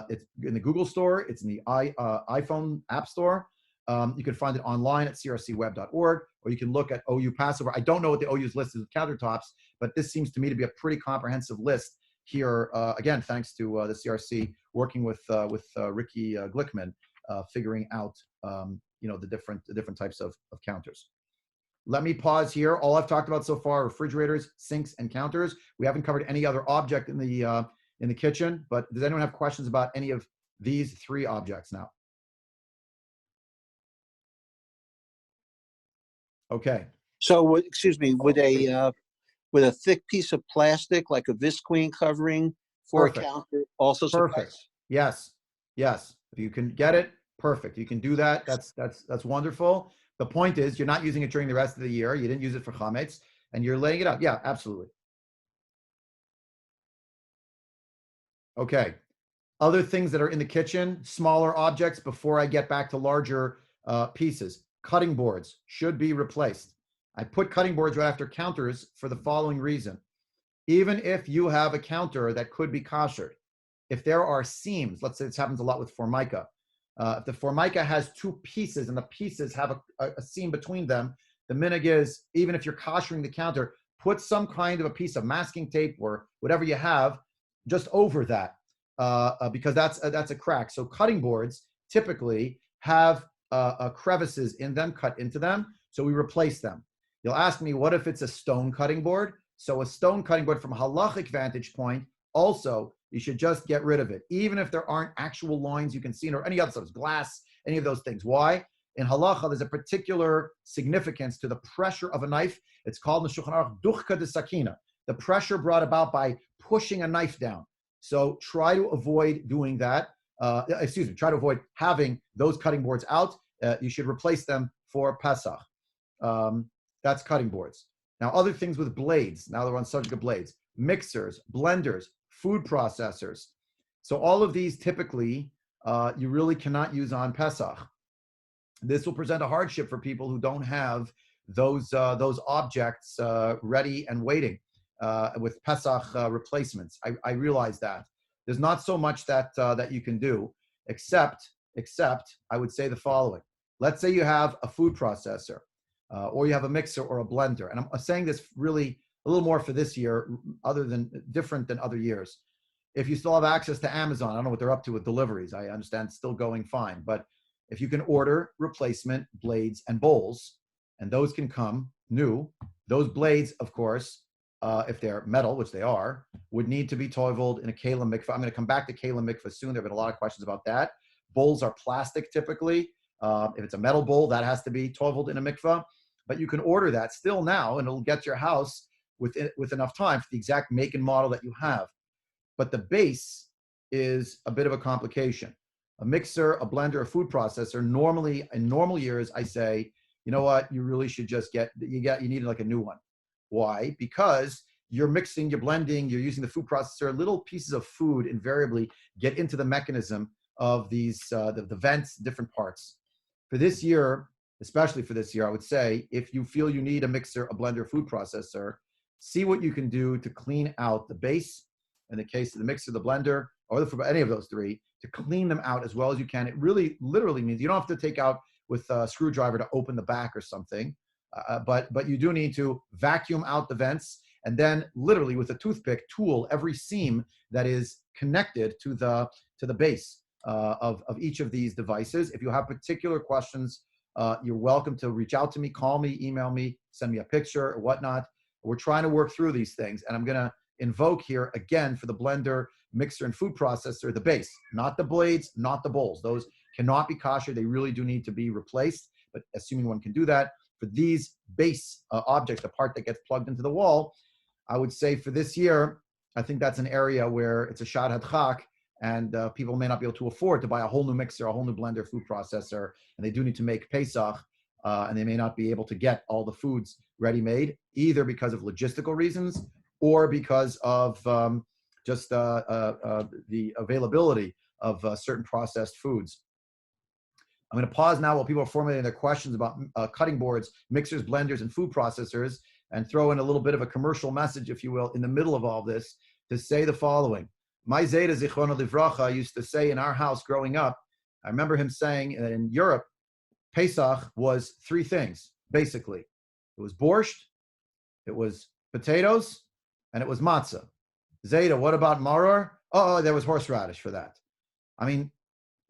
It's in the Google store. It's in the iPhone App Store. You can find it online at crcweb.org, or you can look at OU Passover. I don't know what the OU's list is of countertops, but this seems to me to be a pretty comprehensive list here. Again, thanks to the CRC working with Ricky Glickman, figuring out the different types of counters. Let me pause here. All I've talked about so far: refrigerators, sinks, and counters. We haven't covered any other object in the kitchen. But does anyone have questions about any of these three objects now? Okay. So, excuse me, with a thick piece of plastic, like a visqueen covering for Perfect. a counter, also Perfect. suffice? Yes. If you can get it, perfect. You can do that. That's wonderful. The point is, you're not using it during the rest of the year. You didn't use it for chametz, and you're laying it out. Yeah, absolutely. Okay. Other things that are in the kitchen, smaller objects, before I get back to larger pieces. Cutting boards should be replaced. I put cutting boards right after counters for the following reason. Even if you have a counter that could be kosher, if there are seams, let's say this happens a lot with formica. If the formica has two pieces and the pieces have a seam between them, the minhag is, even if you're koshering the counter, put some kind of a piece of masking tape or whatever you have just over that, because that's a crack. So cutting boards typically have crevices in them, cut into them, so we replace them. You'll ask me, what if it's a stone cutting board? So a stone cutting board, from a halachic vantage point, also, you should just get rid of it, even if there aren't actual lines you can see, or any other stuff, glass, any of those things. Why? In halacha, there's a particular significance to the pressure of a knife. It's called in the Shulchan Aruch duchka de sakina, the pressure brought about by pushing a knife down. So try to avoid doing that. Try to avoid having those cutting boards out. You should replace them for Pesach. That's cutting boards. Now, other things with blades. Now they're on subject of blades. Mixers, blenders, food processors. So all of these typically you really cannot use on Pesach. This will present a hardship for people who don't have those objects ready and waiting with Pesach replacements. I realize that. There's not so much that you can do, except I would say the following. Let's say you have a food processor, or you have a mixer or a blender. And I'm saying this really a little more for this year, different than other years. If you still have access to Amazon, I don't know what they're up to with deliveries. I understand it's still going fine. But if you can order replacement blades and bowls, and those can come new, those blades, of course, if they're metal, which they are, would need to be toiveled in a kelim mikvah. I'm going to come back to kelim mikvah soon. There have been a lot of questions about that. Bowls are plastic typically. If it's a metal bowl, that has to be toiveled in a mikvah. But you can order that still now, and it'll get to your house with enough time for the exact make and model that you have. But the base is a bit of a complication. A mixer, a blender, a food processor, normally in normal years, I say, you know what, you really should just you need like a new one. Why? Because you're mixing, you're blending, you're using the food processor. Little pieces of food invariably get into the mechanism of these the vents, different parts. For this year, especially for this year, I would say, if you feel you need a mixer, a blender, food processor, see what you can do to clean out the base. In the case of the mixer, the blender, or any of those three, to clean them out as well as you can. It really literally means you don't have to take out with a screwdriver to open the back or something, but you do need to vacuum out the vents, and then literally with a toothpick tool every seam that is connected to the base of each of these devices. If you have particular questions you're welcome to reach out to me, call me, email me, send me a picture or whatnot. We're trying to work through these things. And I'm going to invoke here again for the blender, mixer, and food processor, the base, not the blades, not the bowls. Those cannot be kosher. They really do need to be replaced. But assuming one can do that, for these base objects, the part that gets plugged into the wall, I would say for this year, I think that's an area where it's a shad hadchak, and people may not be able to afford to buy a whole new mixer, a whole new blender, food processor, and they do need to make Pesach, and they may not be able to get all the foods ready-made, either because of logistical reasons or because of just the availability of certain processed foods. I'm going to pause now while people are formulating their questions about cutting boards, mixers, blenders, and food processors, and throw in a little bit of a commercial message, if you will, in the middle of all this to say the following. My Zeta Zichrono Livracha used to say in our house growing up, I remember him saying that in Europe, Pesach was three things, basically. It was borscht, it was potatoes, and it was matzah. Zeta, what about maror? Oh, there was horseradish for that. I mean,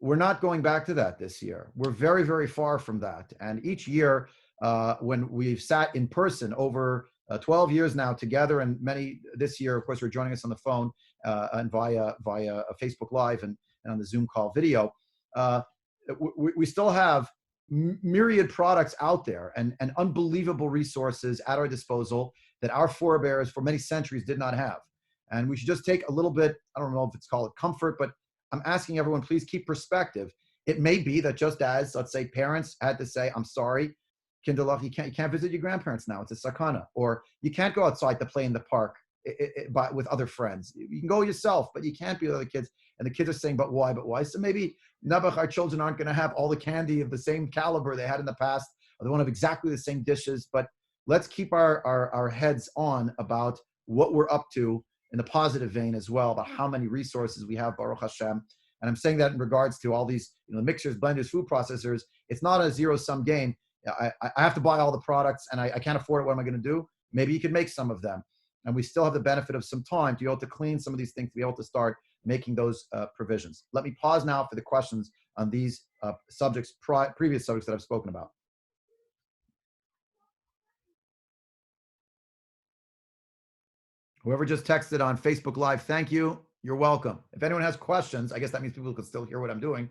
we're not going back to that this year. We're very, very far from that. And each year, when we've sat in person over 12 years now together, and many this year, of course, we're joining us on the phone and via a Facebook Live and on the Zoom call video. We still have myriad products out there and unbelievable resources at our disposal that our forebears for many centuries did not have. And we should just take a little bit, I don't know if it's called comfort, but I'm asking everyone, please keep perspective. It may be that just as, let's say, parents had to say, I'm sorry, Kinderlach, you can't visit your grandparents now. It's a sakana. Or you can't go outside to play in the park with other friends. You can go yourself, but you can't be with other kids. And the kids are saying, but why? But why? So maybe, Nebuch, our children aren't going to have all the candy of the same caliber they had in the past, or they won't have exactly the same dishes. But let's keep our heads on about what we're up to in the positive vein as well, about how many resources we have, Baruch Hashem. And I'm saying that in regards to all these mixers, blenders, food processors. It's not a zero-sum game. I have to buy all the products and I can't afford it. What am I going to do? Maybe you can make some of them. And we still have the benefit of some time to be able to clean some of these things, to be able to start making those provisions. Let me pause now for the questions on these subjects, previous subjects that I've spoken about. Whoever just texted on Facebook Live, thank you. You're welcome. If anyone has questions, I guess that means people can still hear what I'm doing.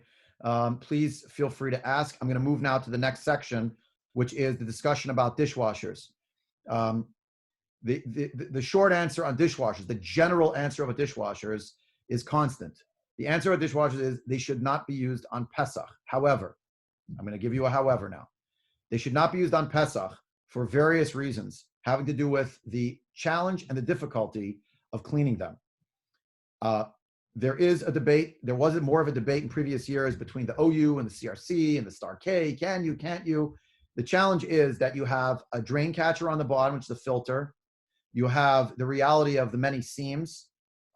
Please feel free to ask. I'm going to move now to the next section, which is the discussion about dishwashers. The short answer on dishwashers, the general answer of a dishwasher is constant. The answer of dishwashers is they should not be used on Pesach. However, I'm going to give you a however now. They should not be used on Pesach for various reasons having to do with the challenge and the difficulty of cleaning them. There is a debate. There was more of a debate in previous years between the OU and the CRC and the Star K. Can you, can't you? The challenge is that you have a drain catcher on the bottom, which is the filter. You have the reality of the many seams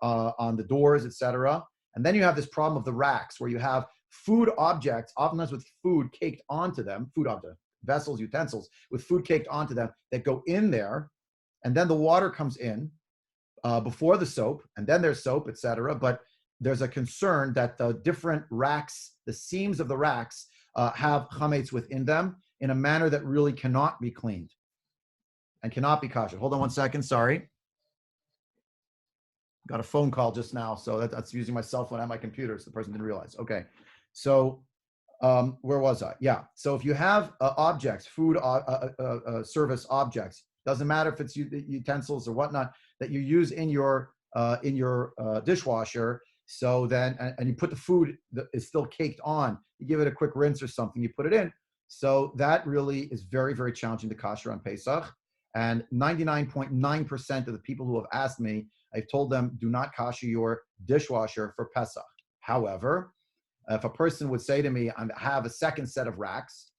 on the doors, etc. And then you have this problem of the racks where you have food objects, oftentimes with food caked onto them, food objects, vessels, utensils, with food caked onto them that go in there. And then the water comes in before the soap, and then there's soap, etc. But there's a concern that the different racks, the seams of the racks, have chametz within them in a manner that really cannot be cleaned and cannot be kosher. Hold on one second, sorry. Got a phone call just now, so that's using my cell phone and my computer, so the person didn't realize. Okay, so where was I? Yeah, so if you have objects, food service objects, doesn't matter if it's utensils or whatnot, that you use in your dishwasher, so then, and you put the food that is still caked on, you give it a quick rinse or something, you put it in. So that really is very, very challenging to kosher on Pesach. And 99.9% of the people who have asked me, I've told them, do not kosher your dishwasher for Pesach. However, if a person would say to me, I have a second set of racks,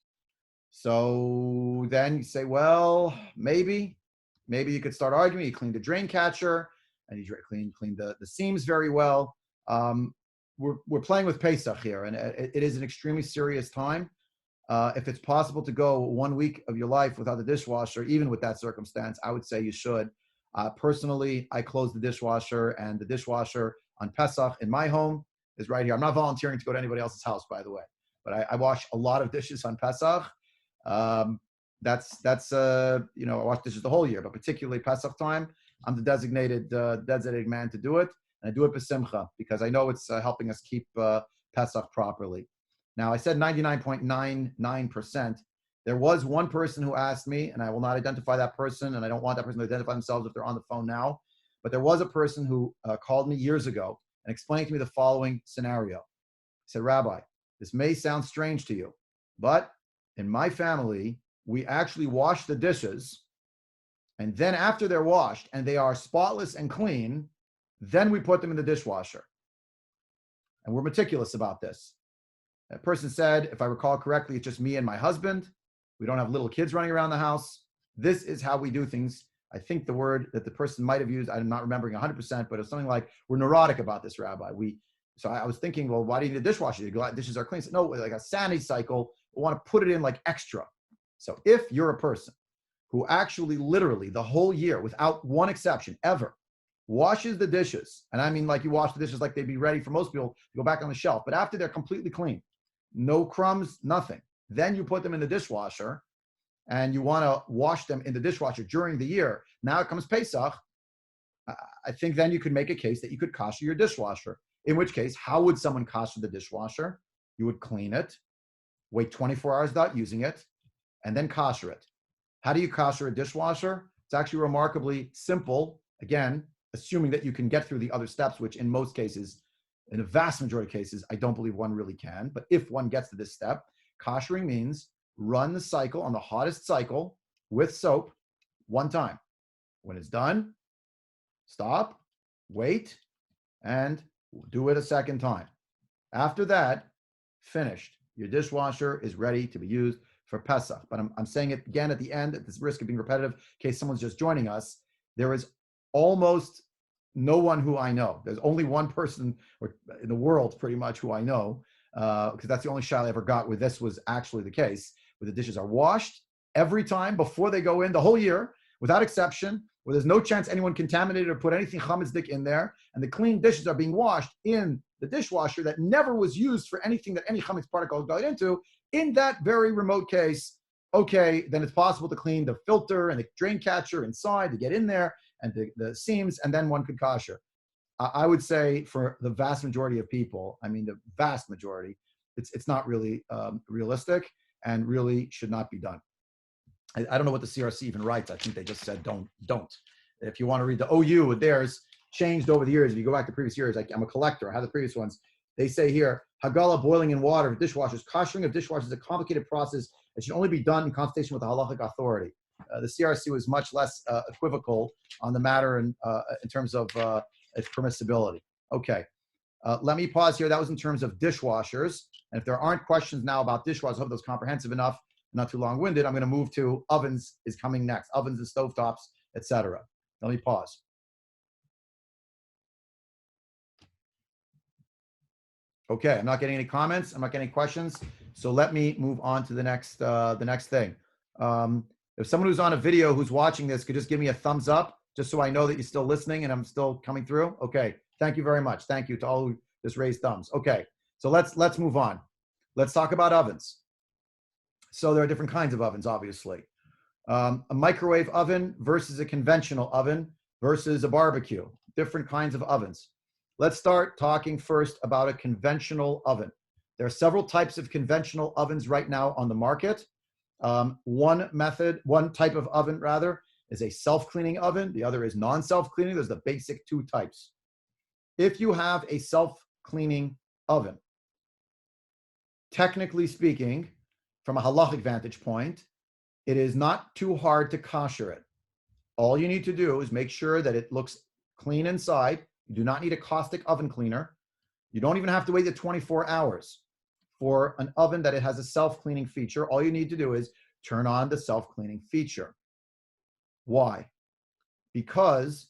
so then you say, well, maybe you could start arguing. You clean the drain catcher and you clean the seams very well. We're playing with Pesach here, and it is an extremely serious time. If it's possible to go 1 week of your life without the dishwasher, even with that circumstance, I would say you should. Personally, I close the dishwasher, and the dishwasher on Pesach in my home is right here. I'm not volunteering to go to anybody else's house, by the way, but I wash a lot of dishes on Pesach, That's you know, I wash dishes the whole year, but particularly Pesach time, I'm the designated man to do it, and I do it b'simcha because I know it's helping us keep Pesach properly. Now, I said 99.99%. There was one person who asked me, and I will not identify that person, and I don't want that person to identify themselves if they're on the phone now, but there was a person who called me years ago and explained to me the following scenario. He said, Rabbi, this may sound strange to you, but in my family, we actually wash the dishes, and then after they're washed and they are spotless and clean, then we put them in the dishwasher. And we're meticulous about this. That person said, if I recall correctly, it's just me and my husband. We don't have little kids running around the house. This is how we do things. I think the word that the person might have used, I'm not remembering 100%, but it's something like, we're neurotic about this, Rabbi. So I was thinking, well, why do you need a dishwasher? The dishes are clean. So, no, like a sanity cycle, we want to put it in like extra. So if you're a person who actually literally the whole year, without one exception ever, washes the dishes, and I mean like you wash the dishes like they'd be ready for most people to go back on the shelf, but after they're completely clean, no crumbs, nothing, then you put them in the dishwasher, and you want to wash them in the dishwasher during the year. Now it comes Pesach. I think then you could make a case that you could kosher your dishwasher. In which case, how would someone kosher the dishwasher? You would clean it, wait 24 hours without using it, and then kosher it. How do you kosher a dishwasher? It's actually remarkably simple. Again, assuming that you can get through the other steps, which in most cases, in a vast majority of cases, I don't believe one really can. But if one gets to this step, koshering means run the cycle on the hottest cycle with soap one time. When it's done, stop, wait, and do it a second time. After that, finished. Your dishwasher is ready to be used for Pesach. But I'm saying it again at the end, at this risk of being repetitive, in case someone's just joining us. There is almost no one who I know. There's only one person in the world pretty much who I know, because that's the only shot I ever got where this was actually the case, where the dishes are washed every time before they go in the whole year, without exception, where there's no chance anyone contaminated or put anything chametzik in there, and the clean dishes are being washed in the dishwasher that never was used for anything that any chametz particle got into. In that very remote case, okay, then it's possible to clean the filter and the drain catcher inside to get in there and the seams, and then one could kosher. I would say for the vast majority of people, I mean the vast majority, it's not really realistic and really should not be done. I don't know what the CRC even writes. I think they just said don't. If you want to read the OU, theirs changed over the years. If you go back to previous years, I'm a collector. I have the previous ones. They say here, Hagala boiling in water of dishwashers. Koshering of dishwashers is a complicated process. It should only be done in consultation with the halachic authority. The CRC was much less equivocal on the matter in terms of its permissibility. Okay, let me pause here. That was in terms of dishwashers. And if there aren't questions now about dishwashers, I hope that was comprehensive enough, not too long-winded. I'm going to move to ovens is coming next. Ovens and stovetops, etc. Let me pause. Okay, I'm not getting any comments. I'm not getting any questions. So let me move on to the next thing. If someone who's on a video who's watching this could just give me a thumbs up, just so I know that you're still listening and I'm still coming through. Okay, thank you very much. Thank you to all who just raised thumbs. Okay, so let's move on. Let's talk about ovens. So there are different kinds of ovens, obviously. A microwave oven versus a conventional oven versus a barbecue. Different kinds of ovens. Let's start talking first about a conventional oven. There are several types of conventional ovens right now on the market. One type of oven rather, is a self-cleaning oven. The other is non-self-cleaning. There's the basic two types. If you have a self-cleaning oven, technically speaking, from a halachic vantage point, it is not too hard to kosher it. All you need to do is make sure that it looks clean inside. You do not need a caustic oven cleaner. You don't even have to wait the 24 hours for an oven that it has a self-cleaning feature. All you need to do is turn on the self-cleaning feature. Why? Because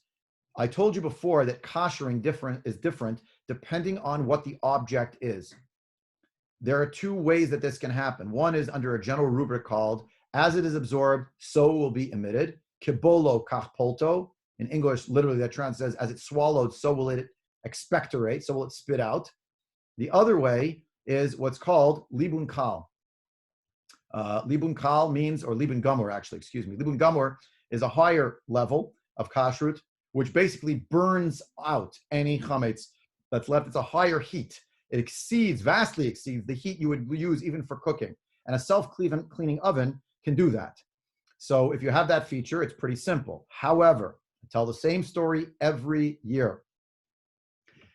I told you before that koshering is different depending on what the object is. There are two ways that this can happen. One is under a general rubric called, as it is absorbed, so it will be emitted. Kibolo kach polto. In English, literally that translates as it's swallowed, so will it expectorate, so will it spit out. The other way is what's called libun kal. Libun kal means, or libun gamur actually, excuse me. Libun gamur is a higher level of kashrut, which basically burns out any chametz that's left. It's a higher heat. It vastly exceeds the heat you would use even for cooking. And a self-cleaning oven can do that. So if you have that feature, it's pretty simple. However, I tell the same story every year.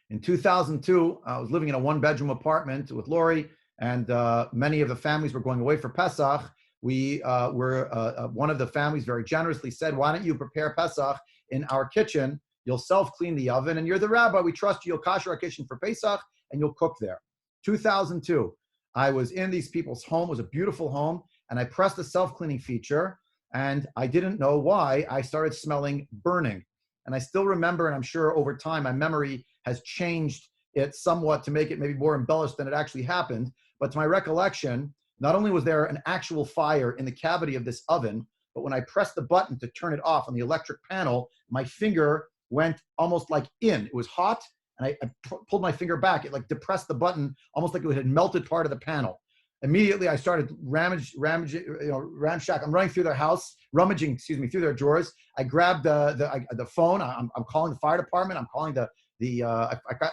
In 2002, I was living in a one-bedroom apartment with Lori, and many of the families were going away for Pesach. We one of the families very generously said, why don't you prepare Pesach in our kitchen? You'll self-clean the oven, and you're the rabbi. We trust you. You'll kosher our kitchen for Pesach, and you'll cook there. 2002, I was in these people's home. It was a beautiful home, and I pressed the self-cleaning feature, and I didn't know why. I started smelling burning. And I still remember, and I'm sure over time, my memory has changed it somewhat to make it maybe more embellished than it actually happened. But to my recollection, not only was there an actual fire in the cavity of this oven, but when I pressed the button to turn it off on the electric panel, my finger went almost like in. It was hot, and I pulled my finger back. It like depressed the button, almost like it had melted part of the panel. Immediately, I started ramshack. I'm running through their house, rummaging, through their drawers. I grabbed the phone. I'm calling the fire department. I'm calling I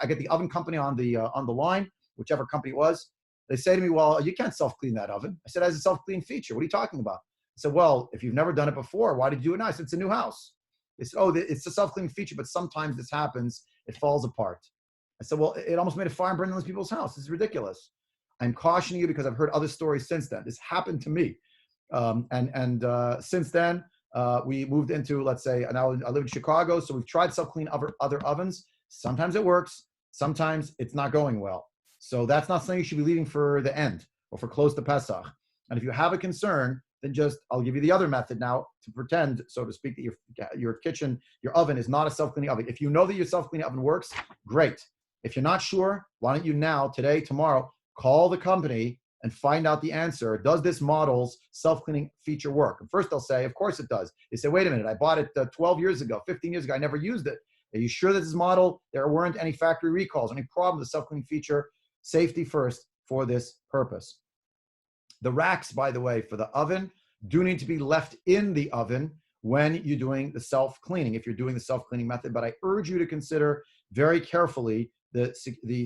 get the oven company on the line, whichever company it was. They say to me, well, you can't self-clean that oven. I said, it has a self-clean feature. What are you talking about? I said, well, if you've never done it before, why did you do it now? I said, it's a new house. They said, oh, it's a self-cleaning feature, but sometimes this happens. It falls apart. I said, well, it almost made a fire and burned in those people's house. This is ridiculous. I'm cautioning you because I've heard other stories since then. This happened to me. Since then, we moved into, let's say, now I live in Chicago, so we've tried self-clean other ovens. Sometimes it works. Sometimes it's not going well. So that's not something you should be leaving for the end or for close to Pesach. And if you have a concern, then I'll give you the other method now to pretend, so to speak, that your kitchen, your oven is not a self-cleaning oven. If you know that your self-cleaning oven works, great. If you're not sure, why don't you now, today, tomorrow, call the company and find out the answer. Does this model's self-cleaning feature work? And first they'll say, of course it does. They say, wait a minute, I bought it 12 years ago, 15 years ago, I never used it. Are you sure that this model, there weren't any factory recalls, any problem with the self-cleaning feature? Safety first for this purpose. The racks, by the way, for the oven do need to be left in the oven when you're doing the self-cleaning, if you're doing the self-cleaning method. But I urge you to consider very carefully the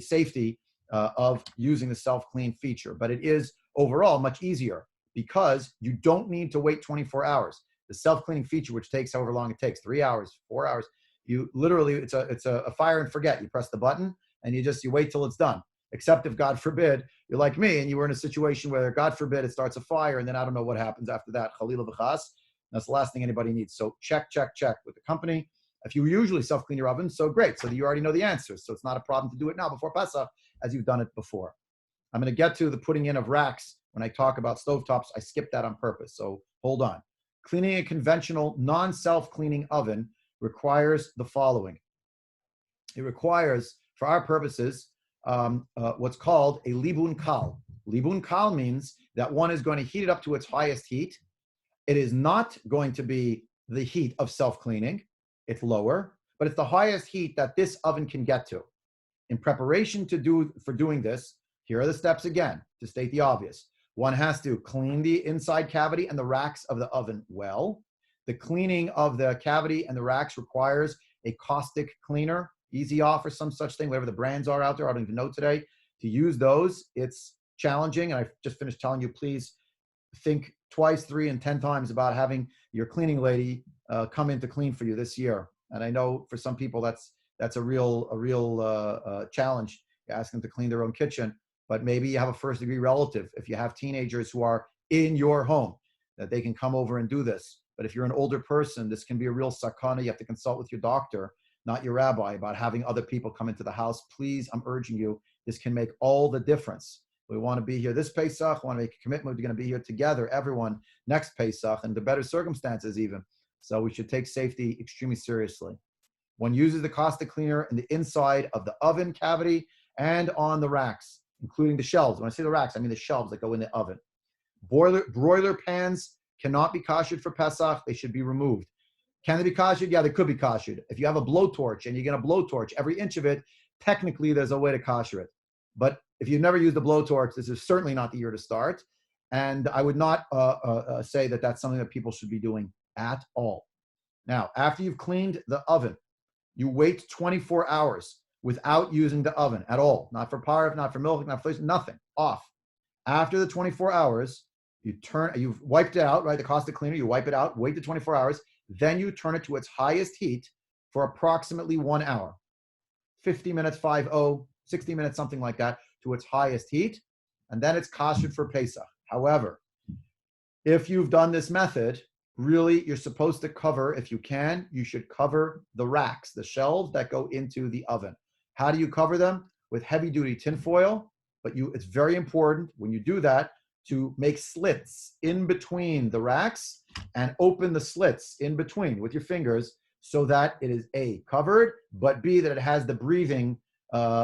safety of using the self-clean feature. But it is overall much easier because you don't need to wait 24 hours. The self-cleaning feature, which takes however long it takes, 3 hours, 4 hours, you literally, it's a fire and forget. You press the button and you wait till it's done. Except if, God forbid, you're like me and you were in a situation where, God forbid, it starts a fire and then I don't know what happens after that. Chalila v'chas. That's the last thing anybody needs. So check with the company. If you usually self-clean your oven, so great. So you already know the answers. So it's not a problem to do it now before Pesach as you've done it before. I'm going to get to the putting in of racks when I talk about stovetops. I skipped that on purpose. So hold on. Cleaning a conventional non-self-cleaning oven requires the following. It requires, for our purposes, what's called a libun kal. Libun kal means that one is going to heat it up to its highest heat. It is not going to be the heat of self-cleaning. It's lower, but it's the highest heat that this oven can get to. In preparation for doing this, here are the steps again, to state the obvious. One has to clean the inside cavity and the racks of the oven well. The cleaning of the cavity and the racks requires a caustic cleaner, Easy Off or some such thing, whatever the brands are out there. I don't even know today. To use those, it's challenging. And I just finished telling you, please think twice, 3, and 10 times about having your cleaning lady come in to clean for you this year. And I know for some people that's a real challenge. You ask them to clean their own kitchen, but maybe you have a first-degree relative. If you have teenagers who are in your home, that they can come over and do this. But if you're an older person, this can be a real sakana. You have to consult with your doctor, not your rabbi, about having other people come into the house. Please, I'm urging you, this can make all the difference. We want to be here this Pesach, want to make a commitment. We're going to be here together, everyone, next Pesach, and the better circumstances even. So we should take safety extremely seriously. One uses the caustic cleaner in the inside of the oven cavity and on the racks, including the shelves. When I say the racks, I mean the shelves that go in the oven. Broiler pans cannot be koshered for Pesach. They should be removed. Can they be koshered? Yeah, they could be koshered. If you have a blowtorch and you're going to blowtorch every inch of it, technically there's a way to kosher it. But if you've never used a blowtorch, this is certainly not the year to start. And I would not say that that's something that people should be doing at all. Now, after you've cleaned the oven, you wait 24 hours without using the oven at all. Not for parv, not for milk, not for nothing. Off. After the 24 hours, you've wiped it out, right? The caustic cleaner, you wipe it out, wait the 24 hours, then you turn it to its highest heat for approximately 1 hour. 50 minutes, 60 minutes, something like that, to its highest heat. And then it's kosher for Pesach. However, if you've done this method, really, you're supposed to cover, if you can, you should cover the racks, the shelves that go into the oven. How do you cover them? With heavy-duty tinfoil, but it's very important when you do that to make slits in between the racks and open the slits in between with your fingers so that it is A, covered, but B, that it has the breathing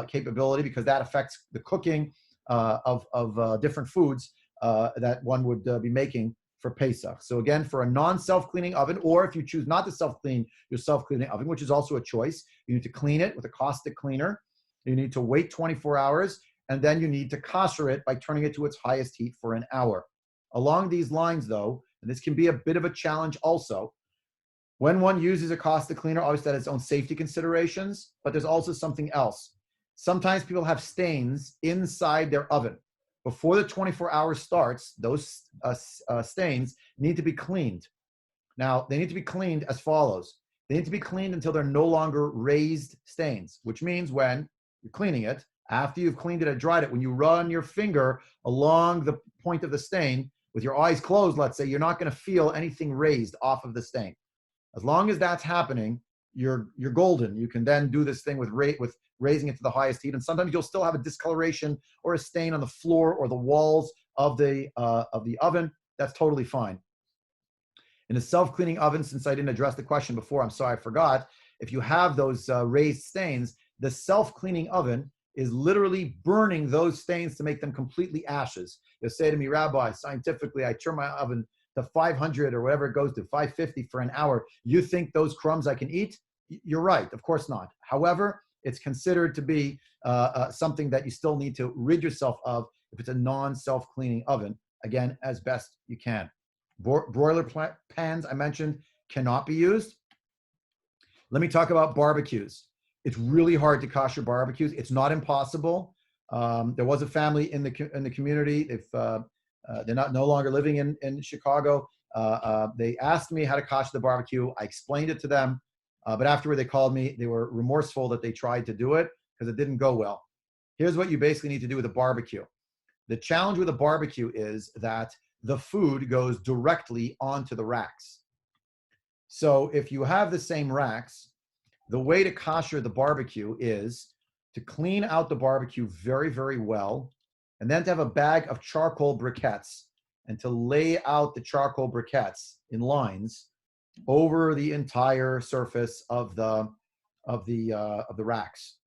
capability, because that affects the cooking of different foods that one would be making for Pesach. So again, for a non-self-cleaning oven, or if you choose not to self-clean your self-cleaning oven, which is also a choice, you need to clean it with a caustic cleaner. You need to wait 24 hours, and then you need to kosher it by turning it to its highest heat for an hour. Along these lines, though, and this can be a bit of a challenge also, when one uses a caustic cleaner, obviously that has its own safety considerations, but there's also something else. Sometimes people have stains inside their oven. Before the 24 hours starts, those stains need to be cleaned. Now, they need to be cleaned as follows. They need to be cleaned until they're no longer raised stains, which means when you're cleaning it, after you've cleaned it and dried it, when you run your finger along the point of the stain, with your eyes closed, let's say, you're not going to feel anything raised off of the stain. As long as that's happening, you're golden. You can then do this thing with raising it to the highest heat, and sometimes you'll still have a discoloration or a stain on the floor or the walls of the oven. That's totally fine. In a self-cleaning oven, since I didn't address the question before, I'm sorry, I forgot. If you have those raised stains, the self-cleaning oven is literally burning those stains to make them completely ashes. You'll say to me, Rabbi, scientifically, I turn my oven to 500 or whatever it goes to, 550 for an hour. You think those crumbs I can eat? You're right, of course not. However, it's considered to be something that you still need to rid yourself of if it's a non-self-cleaning oven, again, as best you can. Broiler pans, I mentioned, cannot be used. Let me talk about barbecues. It's really hard to kosher barbecues. It's not impossible. There was a family in the community. They're no longer living in Chicago. They asked me how to kosher the barbecue. I explained it to them, but afterward they called me. They were remorseful that they tried to do it because it didn't go well. Here's what you basically need to do with a barbecue. The challenge with a barbecue is that the food goes directly onto the racks. So if you have the same racks, the way to kosher the barbecue is to clean out the barbecue very, very well, and then to have a bag of charcoal briquettes and to lay out the charcoal briquettes in lines over the entire surface of the racks,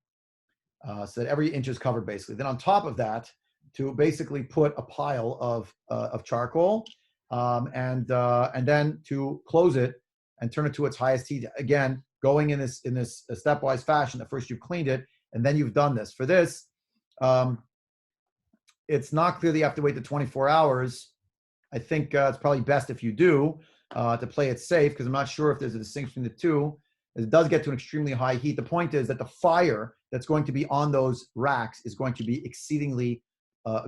so that every inch is covered basically. Then on top of that, to basically put a pile of charcoal, and then to close it and turn it to its highest heat. Again, going in this stepwise fashion. At first you've cleaned it, and then you've done this. For this, it's not clear that you have to wait the 24 hours. I think it's probably best if you do, to play it safe, because I'm not sure if there's a distinction between the two. It does get to an extremely high heat. The point is that the fire that's going to be on those racks is going to be exceedingly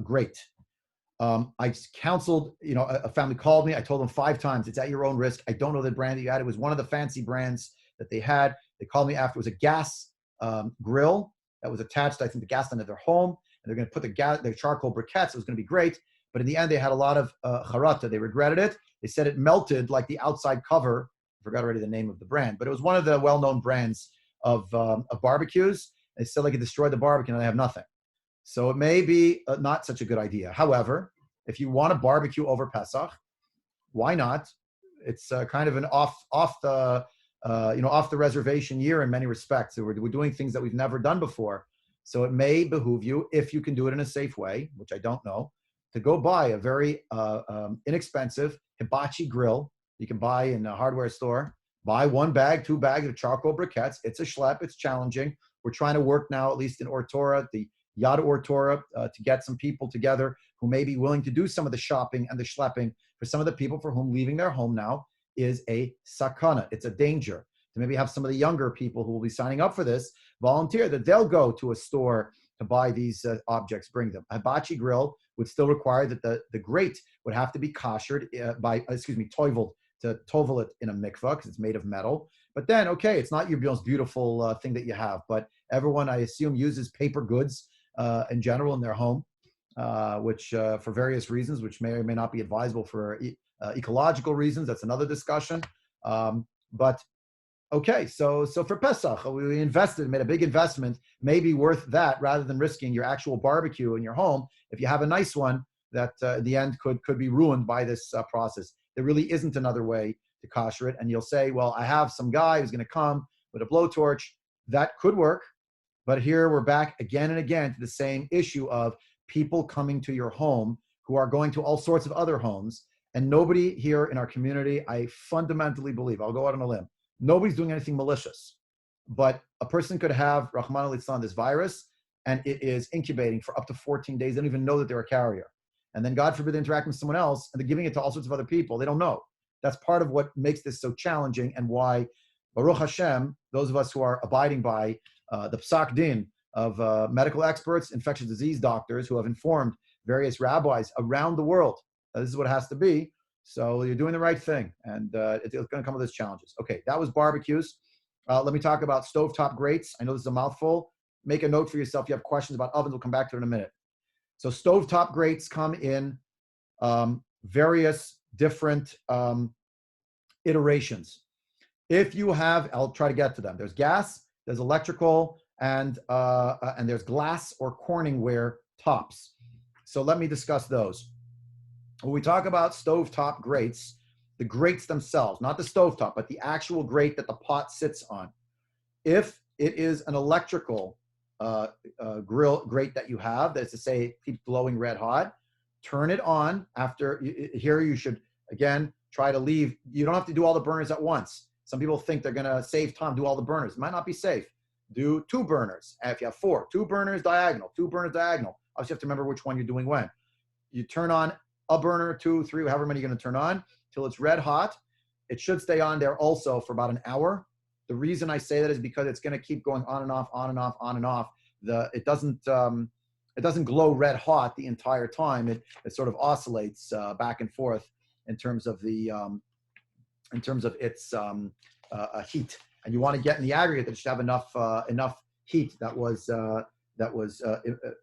great. I counseled, a family called me. I told them 5 times, it's at your own risk. I don't know the brand that you had. It was one of the fancy brands that they had. They called me after. It was a gas grill that was attached, I think, the gas line of their home. And they're going to put their charcoal briquettes. It was going to be great. But in the end, they had a lot of charata. They regretted it. They said it melted like the outside cover. I forgot already the name of the brand, but it was one of the well-known brands of barbecues. They said like it destroyed the barbecue and they have nothing. So it may be not such a good idea. However, if you want to barbecue over Pesach, why not? It's kind of an off the reservation year in many respects. So we're doing things that we've never done before. So it may behoove you, if you can do it in a safe way, which I don't know, to go buy a very inexpensive hibachi grill you can buy in a hardware store. Buy 1 bag, 2 bags of charcoal briquettes. It's a schlep. It's challenging. We're trying to work now, at least in Or Torah, the Yad Or Torah, to get some people together who may be willing to do some of the shopping and the schlepping for some of the people for whom leaving their home now is a sakana. It's a danger. To maybe have some of the younger people who will be signing up for this volunteer that they'll go to a store to buy these objects, bring them. A hibachi grill would still require that the grate would have to be koshered toiveled, to tovel it in a mikvah because it's made of metal. But then, okay, it's not your most beautiful thing that you have, but everyone, I assume, uses paper goods in general in their home, which for various reasons, which may or may not be advisable for ecological reasons. That's another discussion. But okay, so for Pesach, we made a big investment, maybe worth that rather than risking your actual barbecue in your home. If you have a nice one, that in the end could be ruined by this process. There really isn't another way to kosher it. And you'll say, well, I have some guy who's going to come with a blowtorch. That could work. But here we're back again and again to the same issue of people coming to your home who are going to all sorts of other homes. And nobody here in our community, I fundamentally believe, I'll go out on a limb, nobody's doing anything malicious. But a person could have, Rahman al-Islam, this virus, and it is incubating for up to 14 days. They don't even know that they're a carrier. And then, God forbid, they interact with someone else, and they're giving it to all sorts of other people. They don't know. That's part of what makes this so challenging, and why, Baruch Hashem, those of us who are abiding by the Psak Din of medical experts, infectious disease doctors, who have informed various rabbis around the world, this is what it has to be. So you're doing the right thing, and it's going to come with its challenges. Okay, that was barbecues. Let me talk about stovetop grates. I know this is a mouthful. Make a note for yourself. If you have questions about ovens, we'll come back to it in a minute. So stovetop grates come in various different iterations. If you have, I'll try to get to them. There's gas, there's electrical, and there's glass or Corningware tops. So let me discuss those. When we talk about stovetop grates, the grates themselves, not the stovetop, but the actual grate that the pot sits on. If it is an electrical grill grate that you have, that's to say, keep glowing red hot, turn it on after. Here you should, again, try to leave. You don't have to do all the burners at once. Some people think they're going to save time, do all the burners. It might not be safe. Do 2 burners. And if you have 4, 2 burners diagonal, 2 burners diagonal. Obviously, you have to remember which one you're doing when. You turn on a burner, 2, 3, however many you're going to turn on, till it's red hot. It should stay on there also for about an hour. The reason I say that is because it's going to keep going on and off, on and off, on and off. It doesn't glow red hot the entire time. It sort of oscillates back and forth in terms of its heat. And you want to get in the aggregate that should have enough heat that was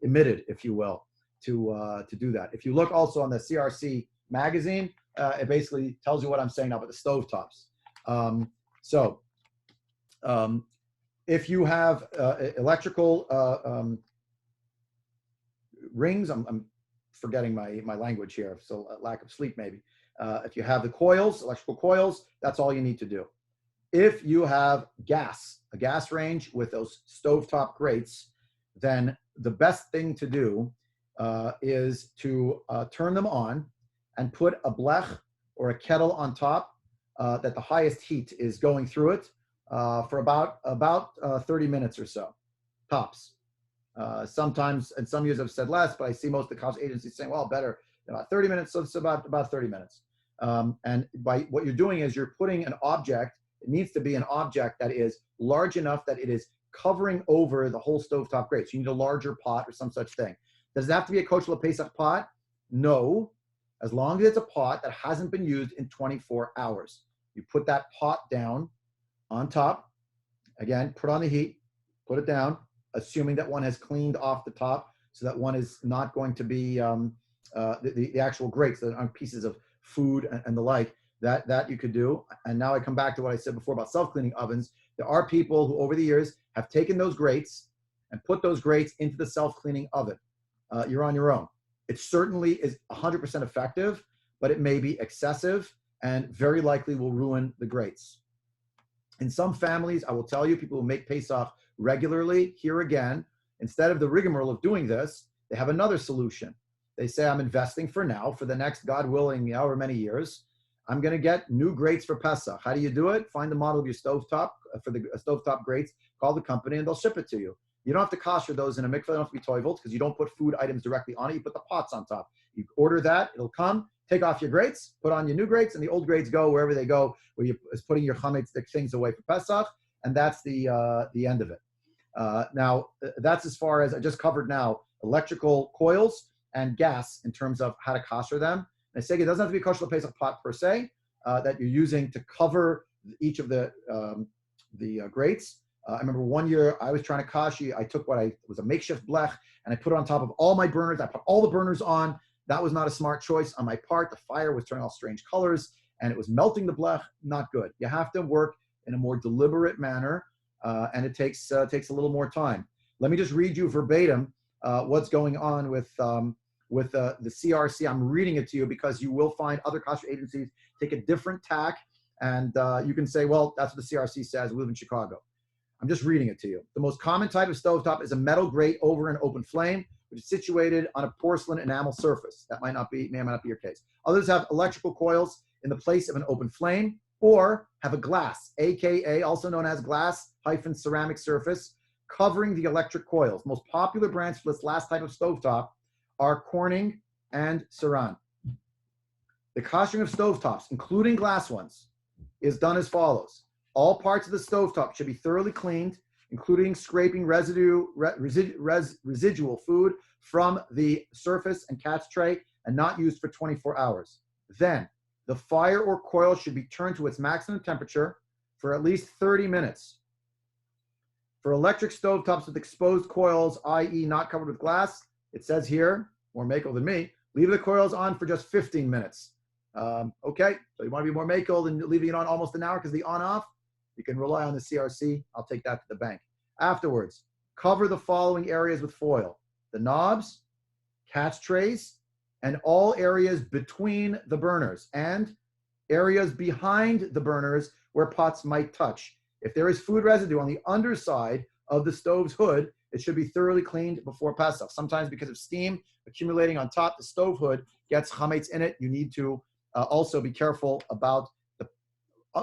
emitted, if you will, to do that. If you look also on the CRC magazine, it basically tells you what I'm saying now about the stovetops. If you have electrical rings, I'm forgetting my language here, so lack of sleep maybe. If you have the coils, electrical coils, that's all you need to do. If you have a gas range with those stovetop grates, then the best thing to do is to turn them on and put a blech or a kettle on top that the highest heat is going through it for about 30 minutes or so, tops. Sometimes, and some years I've said less, but I see most of the college agencies saying, well, better about 30 minutes, so it's about 30 minutes. And by what you're doing is you're putting an object, it needs to be an object that is large enough that it is covering over the whole stovetop grate. So you need a larger pot or some such thing. Does it have to be a kosher Pesach pot? No, as long as it's a pot that hasn't been used in 24 hours. You put that pot down on top, again, put on the heat, put it down, assuming that one has cleaned off the top so that one is not going to be the actual grates that are pieces of food and the like. That you could do. And now I come back to what I said before about self-cleaning ovens. There are people who over the years have taken those grates and put those grates into the self-cleaning oven. You're on your own. It certainly is 100% effective, but it may be excessive and very likely will ruin the grates. In some families, I will tell you, people who make Pesach regularly, here again, instead of the rigmarole of doing this, they have another solution. They say, I'm investing for now, for the next, God willing, however many years, I'm going to get new grates for Pesach. How do you do it? Find the model of your stovetop, for the stovetop grates, call the company, and they'll ship it to you. You don't have to kosher those in a mikveh. They don't have to be toiveled because you don't put food items directly on it. You put the pots on top. You order that, it'll come. Take off your grates, put on your new grates, and the old grates go wherever they go, where you is putting your chametz things away for Pesach, and that's the end of it. Now, that's as far as I just covered now, electrical coils and gas in terms of how to kosher them. And I say it doesn't have to be a kosher Pesach pot per se, that you're using to cover each of the grates. I remember one year I was trying to kashi. I took was a makeshift blech, and I put it on top of all my burners. I put all the burners on. That was not a smart choice on my part. The fire was turning all strange colors, and it was melting the blech. Not good. You have to work in a more deliberate manner, and it takes a little more time. Let me just read you verbatim what's going on with the CRC. I'm reading it to you because you will find other kosher agencies take a different tack, and you can say, well, that's what the CRC says. We live in Chicago. I'm just reading it to you. The most common type of stovetop is a metal grate over an open flame, which is situated on a porcelain enamel surface. That may not be your case. Others have electrical coils in the place of an open flame, or have a glass, aka also known as glass-ceramic surface, covering the electric coils. Most popular brands for this last type of stovetop are Corning and Saran. The koshering of stovetops, including glass ones, is done as follows. All parts of the stovetop should be thoroughly cleaned, including scraping residual food from the surface and cat's tray, and not used for 24 hours. Then, the fire or coil should be turned to its maximum temperature for at least 30 minutes. For electric stovetops with exposed coils, i.e. not covered with glass, it says here, more mako than me, leave the coils on for just 15 minutes. Okay, so you want to be more mako than leaving it on almost an hour because the on-off, you can rely on the CRC. I'll take that to the bank. Afterwards, cover the following areas with foil: the knobs, catch trays, and all areas between the burners and areas behind the burners where pots might touch. If there is food residue on the underside of the stove's hood, it should be thoroughly cleaned before Pesach. Sometimes because of steam accumulating on top, the stove hood gets chametz in it. You need to also be careful about the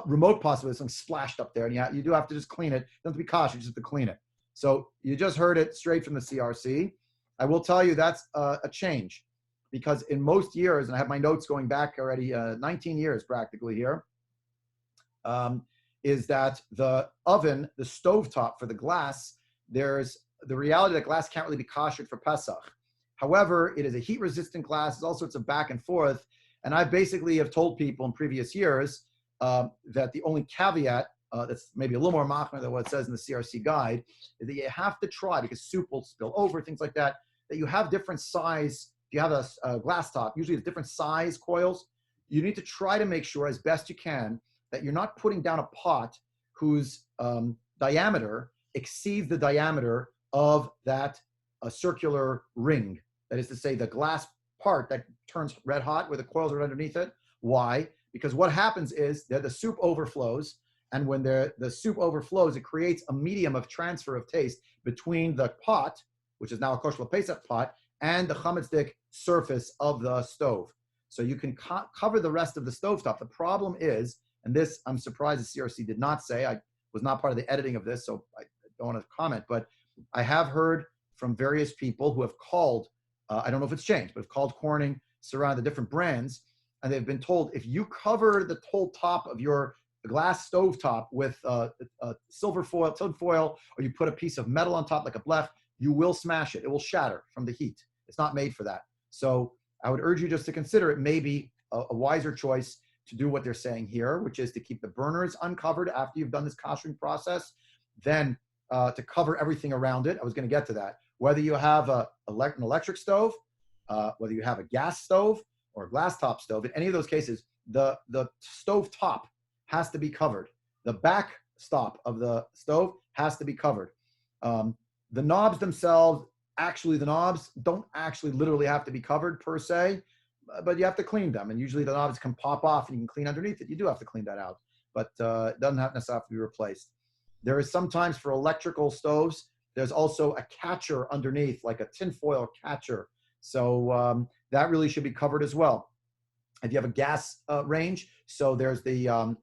remote possibility something splashed up there, and you do have to just clean it. You don't have to be cautious, just have to clean it. So you just heard it straight from the CRC. I will tell you that's a change, because in most years, and I have my notes going back already 19 years practically here, is that the oven, the stovetop for the glass, there's the reality that glass can't really be koshered for Pesach. However, it is a heat-resistant glass. There's all sorts of back and forth. And I basically have told people in previous years that the only caveat that's maybe a little more machmir than what it says in the CRC guide is that you have to try, because soup will spill over, things like that, that you have different size. If you have a glass top, usually it's different size coils. You need to try to make sure as best you can that you're not putting down a pot whose diameter exceeds the diameter of that circular ring. That is to say, the glass part that turns red hot where the coils are underneath it. Why? Because what happens is that the soup overflows, and when the soup overflows, it creates a medium of transfer of taste between the pot, which is now a kosher Pesach pot, and the chametz surface of the stove. So you can cover the rest of the stovetop. The problem is, and this I'm surprised the CRC did not say, I was not part of the editing of this, so I don't want to comment, but I have heard from various people who have called, I don't know if it's changed, but have called Corning, Saran, the different brands, and they've been told if you cover the whole top of your glass stovetop with silver foil, tin foil, or you put a piece of metal on top like a blech, you will smash it. It will shatter from the heat. It's not made for that. So I would urge you just to consider it may be a wiser choice to do what they're saying here, which is to keep the burners uncovered after you've done this koshering process, then to cover everything around it. I was going to get to that. Whether you have an electric stove, whether you have a gas stove or a glass top stove, in any of those cases, the stove top has to be covered. The back stop of the stove has to be covered. The knobs themselves, actually the knobs don't actually literally have to be covered per se, but you have to clean them. And usually the knobs can pop off and you can clean underneath it. You do have to clean that out, but it doesn't necessarily have to be replaced. There is sometimes for electrical stoves, there's also a catcher underneath, like a tinfoil catcher. So that really should be covered as well. If you have a gas range, so there's the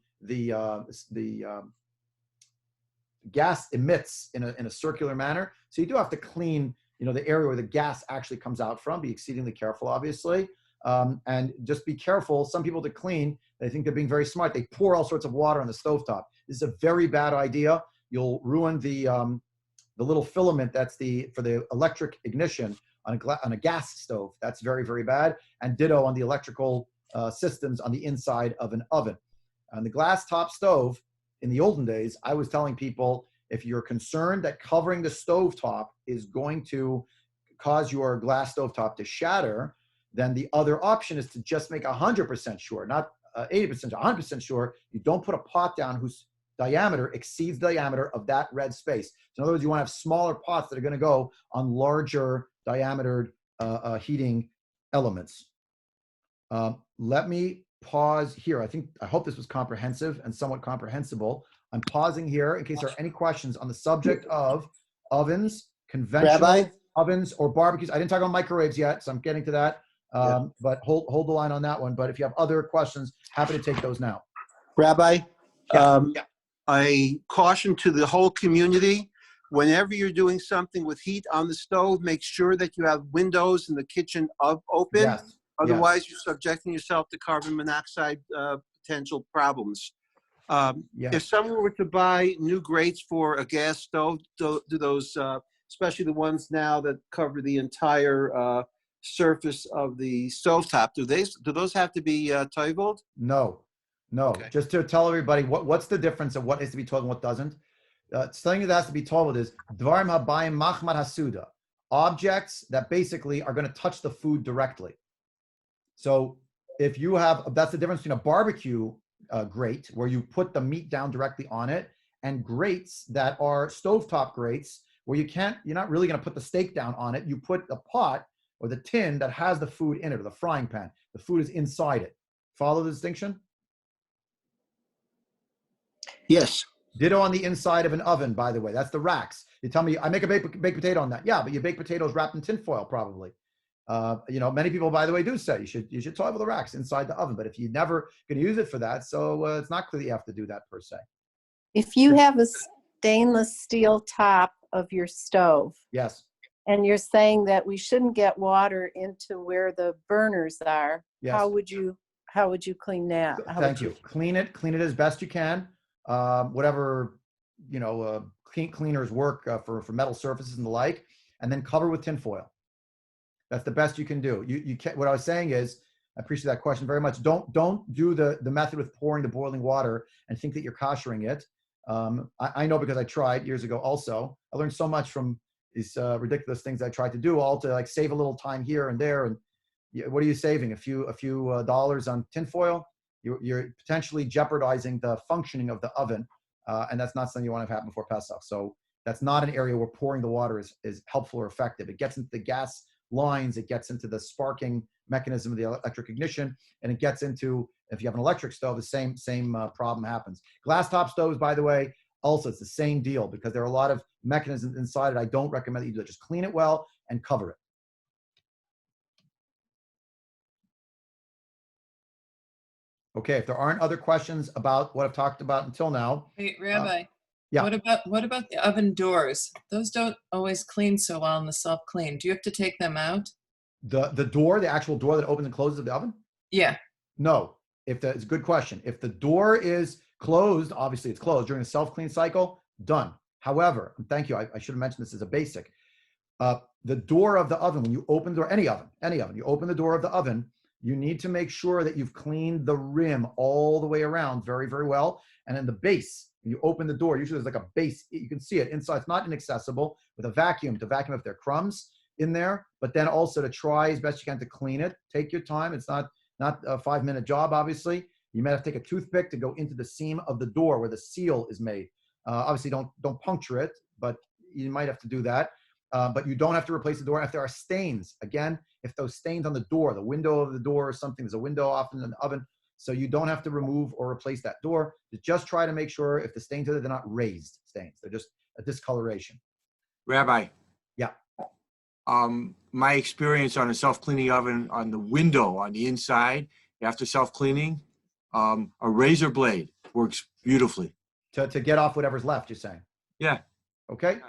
gas emits in a circular manner. So you do have to clean the area where the gas actually comes out from. Be exceedingly careful, obviously. And just be careful. Some people to clean, they think they're being very smart. They pour all sorts of water on the stovetop. This is a very bad idea. You'll ruin the little filament that's for the electric ignition on a gas stove. That's very, very bad. And ditto on the electrical systems on the inside of an oven. On the glass top stove, in the olden days, I was telling people, if you're concerned that covering the stovetop is going to cause your glass stovetop to shatter, then the other option is to just make 100% sure, not 80%, 100% sure you don't put a pot down whose diameter exceeds the diameter of that red space. So in other words, you want to have smaller pots that are going to go on larger diametered heating elements. Let me pause here. I hope this was comprehensive and somewhat comprehensible. I'm pausing here in case there are any questions on the subject of ovens, conventional Rabbi? ovens, or barbecues. I didn't talk about microwaves yet, so I'm getting to that. But hold the line on that one. But if you have other questions, happy to take those now. Rabbi, Yeah. a caution to the whole community. Whenever you're doing something with heat on the stove, make sure that you have windows in the kitchen open. Yes. Otherwise, you're subjecting yourself to carbon monoxide potential problems. If someone were to buy new grates for a gas stove, do those, especially the ones now that cover the entire surface of the stovetop, do those have to be toiveled? No. Okay. Just to tell everybody what's the difference of what is to be told and what doesn't. Something that has to be told is dvarim habayim machmad hasuda, objects that basically are going to touch the food directly. So if you have, that's the difference between a barbecue grate where you put the meat down directly on it, and grates that are stovetop grates where you're not really going to put the steak down on it. You put the pot or the tin that has the food in it, or the frying pan. The food is inside it. Follow the distinction? Yes. Ditto on the inside of an oven, by the way. That's the racks. You tell me, I make a baked potato on that. Yeah, but your baked potato is wrapped in tin foil, probably. Many people, by the way, do say you should toivel the racks inside the oven. But if you're never going to use it for that, so it's not clear that you have to do that per se. If you have a stainless steel top of your stove, Yes. and you're saying that we shouldn't get water into where the burners are, Yes. how would you clean that? Thank you. Clean it as best you can. Whatever cleaners work for metal surfaces and the like, and then cover with tin foil. That's the best you can do. You can't. What I was saying is, I appreciate that question very much. Don't do the method with pouring the boiling water and think that you're koshering it. I know because I tried years ago. Also, I learned so much from these ridiculous things I tried to do, all to like save a little time here and there. And what are you saving? A few dollars on tinfoil? You're potentially jeopardizing the functioning of the oven, and that's not something you want to have happen before Pesach. So that's not an area where pouring the water is helpful or effective. It gets into the gas lines, it gets into the sparking mechanism of the electric ignition, and it gets into, if you have an electric stove, the same problem happens. Glass top stoves, by the way, also it's the same deal because there are a lot of mechanisms inside it. I don't recommend that you do it. Just clean it well and cover it. Okay, if there aren't other questions about what I've talked about until now. Hey, Rabbi. Yeah. What about the oven doors? Those don't always clean so well in the self-clean. Do you have to take them out? The door, the actual door that opens and closes of the oven? Yeah. No. It's a good question. If the door is closed, obviously it's closed during the self-clean cycle, done. However, and thank you, I should have mentioned this as a basic. The door of the oven, when you open the door, any oven, you open the door of the oven, you need to make sure that you've cleaned the rim all the way around very, very well. And then the base, when you open the door, usually there's like a base, you can see it inside. It's not inaccessible with a vacuum to vacuum if there are crumbs in there, but then also to try as best you can to clean it. Take your time. It's not a 5-minute job, obviously. You might have to take a toothpick to go into the seam of the door where the seal is made. Obviously, don't puncture it, but you might have to do that. But you don't have to replace the door. If there are stains, again, if those stains on the door, the window of the door or something, there's a window often in the oven, so you don't have to remove or replace that door. Just try to make sure if the stains are there, they're not raised stains. They're just a discoloration. Rabbi. Yeah. My experience on a self-cleaning oven on the window on the inside after self-cleaning, a razor blade works beautifully. To get off whatever's left, you're saying? Yeah. Okay.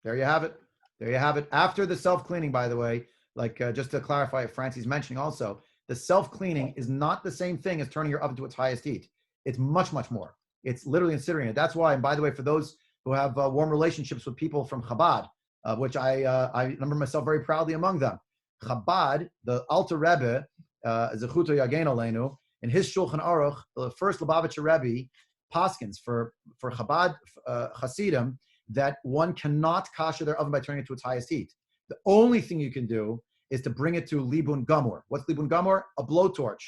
There you have it. There you have it. After the self-cleaning, by the way, like just to clarify what Francie's mentioning also, the self-cleaning is not the same thing as turning your oven to its highest heat. It's much, much more. It's literally considering it. That's why, and by the way, for those who have warm relationships with people from Chabad, which I number myself very proudly among them. Chabad, the Alter Rebbe, Zechuto Yagen Aleinu, in his Shulchan Aruch, the first Lubavitcher Rebbe, Paskins for Chabad Hasidim, that one cannot kasher their oven by turning it to its highest heat. The only thing you can do is to bring it to Libun Gamor. What's Libun Gamor? A blowtorch.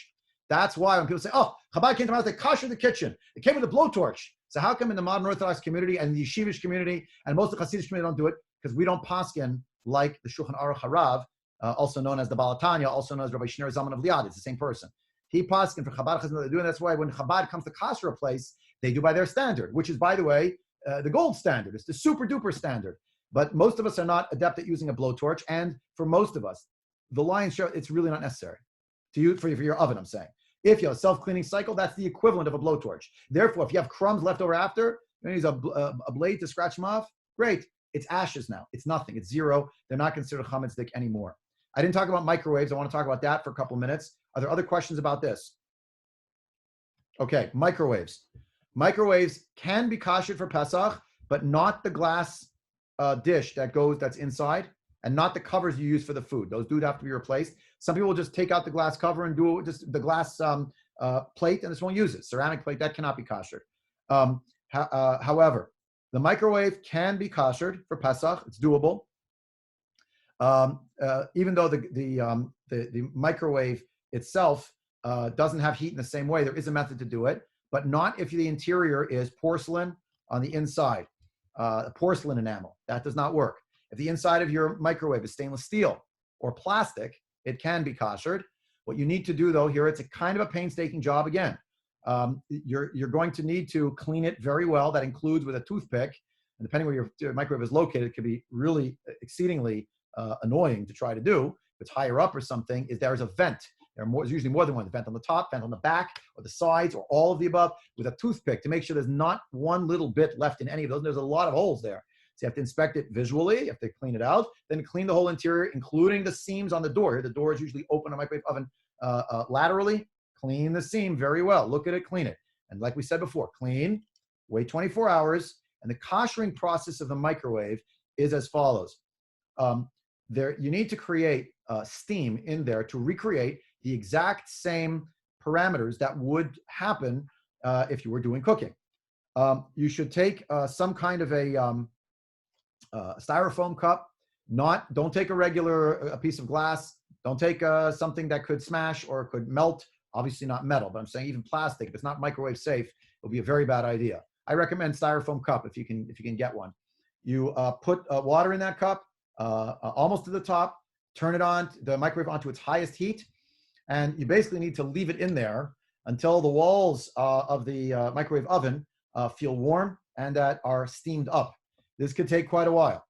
That's why when people say, oh, Chabad came to my house, they kasher the kitchen. It came with a blowtorch. So how come in the modern Orthodox community and the Yeshivish community and most of the Hasidic community don't do it? Because we don't paskin like the Shulchan Aruch Harav, also known as the Balatanya, also known as Rabbi Shneur Zalman of Liad. It's the same person. He paskin for Chabad Chazim they're doing. That's why when Chabad comes to kasher a place, they do by their standard, which is, by the way, the gold standard. It's the super duper standard. But most of us are not adept at using a blowtorch, and for most of us, the lion's share, it's really not necessary to use for your oven. I'm saying, if you have a self-cleaning cycle, that's the equivalent of a blowtorch. Therefore, if you have crumbs left over after, you use a blade to scratch them off. Great, it's ashes now. It's nothing. It's zero. They're not considered chametzik anymore. I didn't talk about microwaves. I want to talk about that for a couple of minutes. Are there other questions about this? Okay, microwaves. Microwaves can be kashered for Pesach, but not the glass dish that's inside, and not the covers you use for the food. Those do have to be replaced. Some people will just take out the glass cover and do just the glass plate, and this won't use it. Ceramic plate, that cannot be kashered. However, the microwave can be kashered for Pesach. It's doable. Even though the microwave itself doesn't have heat in the same way, there is a method to do it, but not if the interior is porcelain on the inside, porcelain enamel. That does not work. If the inside of your microwave is stainless steel or plastic, it can be kashered. What you need to do, though, here, it's a kind of a painstaking job again. You're going to need to clean it very well. That includes with a toothpick. And depending where your microwave is located, it could be really exceedingly annoying to try to do. If it's higher up or something, there's a vent. There's usually more than one, vent on the top, vent on the back, or the sides, or all of the above, with a toothpick to make sure there's not one little bit left in any of those. There's a lot of holes there. So you have to inspect it visually, you have to clean it out, then clean the whole interior, including the seams on the door. The door is usually open on a microwave oven laterally. Clean the seam very well. Look at it, clean it. And like we said before, clean, wait 24 hours, and the koshering process of the microwave is as follows. You need to create steam in there to recreate the exact same parameters that would happen if you were doing cooking. You should take some kind of a styrofoam cup. Don't take a regular piece of glass. Don't take something that could smash or could melt. Obviously not metal, but I'm saying even plastic. If it's not microwave safe, it'll be a very bad idea. I recommend styrofoam cup if you can get one. You put water in that cup almost to the top. Turn it on, the microwave onto its highest heat, and you basically need to leave it in there until the walls of the microwave oven feel warm and that are steamed up. This could take quite a while.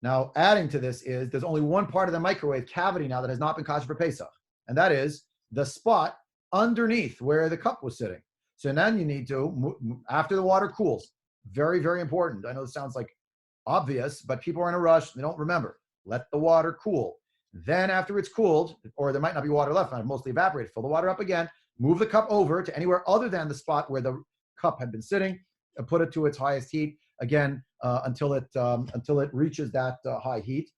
Now, adding to this is there's only one part of the microwave cavity now that has not been kosher for Pesach, and that is the spot underneath where the cup was sitting. So then you need to, after the water cools, very, very important. I know this sounds like obvious, but people are in a rush. They don't remember. Let the water cool. Then after it's cooled, or there might not be water left, mostly evaporated, fill the water up again, move the cup over to anywhere other than the spot where the cup had been sitting, and put it to its highest heat again until it reaches that high heat,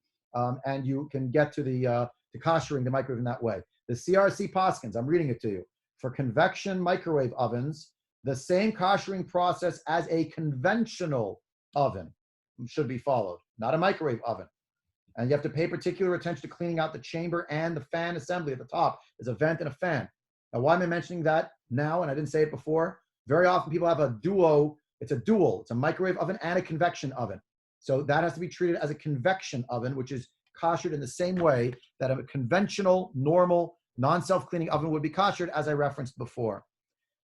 and you can get to the koshering the microwave in that way. The CRC Paskins, I'm reading it to you. For convection microwave ovens, the same koshering process as a conventional oven should be followed, not a microwave oven. And you have to pay particular attention to cleaning out the chamber and the fan assembly at the top. There's a vent and a fan. Now, why am I mentioning that now, and I didn't say it before? Very often people have a dual. It's a microwave oven and a convection oven. So that has to be treated as a convection oven, which is koshered in the same way that a conventional, normal, non-self-cleaning oven would be koshered, as I referenced before.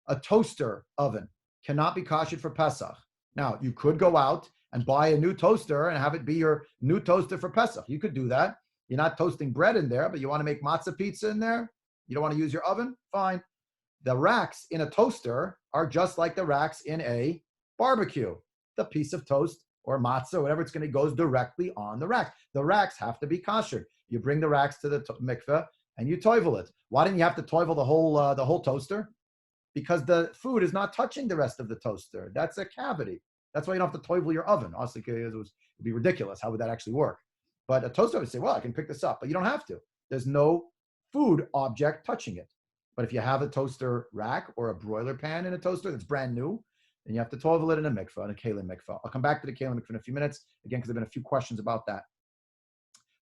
A toaster oven cannot be koshered for Pesach. Now, you could go out and buy a new toaster and have it be your new toaster for Pesach. You could do that. You're not toasting bread in there, but you want to make matzah pizza in there? You don't want to use your oven? Fine. The racks in a toaster are just like the racks in a barbecue. The piece of toast or matzah, whatever it's going to goes directly on the rack. The racks have to be kosher. You bring the racks to the mikveh and you toivel it. Why didn't you have to toivel the whole toaster? Because the food is not touching the rest of the toaster. That's a cavity. That's why you don't have to toivel your oven. Honestly, it'd be ridiculous. How would that actually work? But a toaster would say, well, I can pick this up, but you don't have to. There's no food object touching it. But if you have a toaster rack or a broiler pan in a toaster that's brand new, then you have to toivel it in a mikveh, in a kelim mikveh. I'll come back to the kelim mikveh in a few minutes, again, because there have been a few questions about that.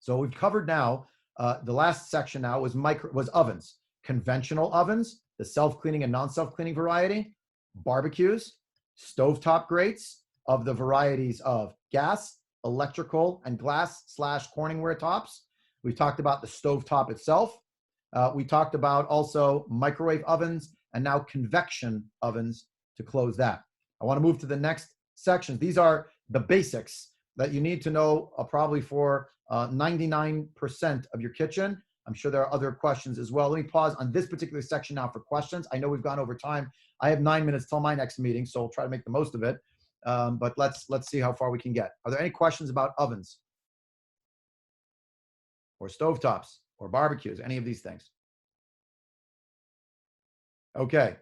So we've covered now, the last section now was ovens. Conventional ovens, the self-cleaning and non-self-cleaning variety, barbecues, stovetop grates of the varieties of gas, electrical, and glass/Corningware tops. We talked about the stovetop itself. We talked about also microwave ovens and now convection ovens to close that. I want to move to the next sections. These are the basics that you need to know probably for 99% of your kitchen. I'm sure there are other questions as well. Let me pause on this particular section now for questions. I know we've gone over time. I have 9 minutes till my next meeting, so I'll try to make the most of it. But let's see how far we can get. Are there any questions about ovens or stovetops or barbecues, any of these things? Okay,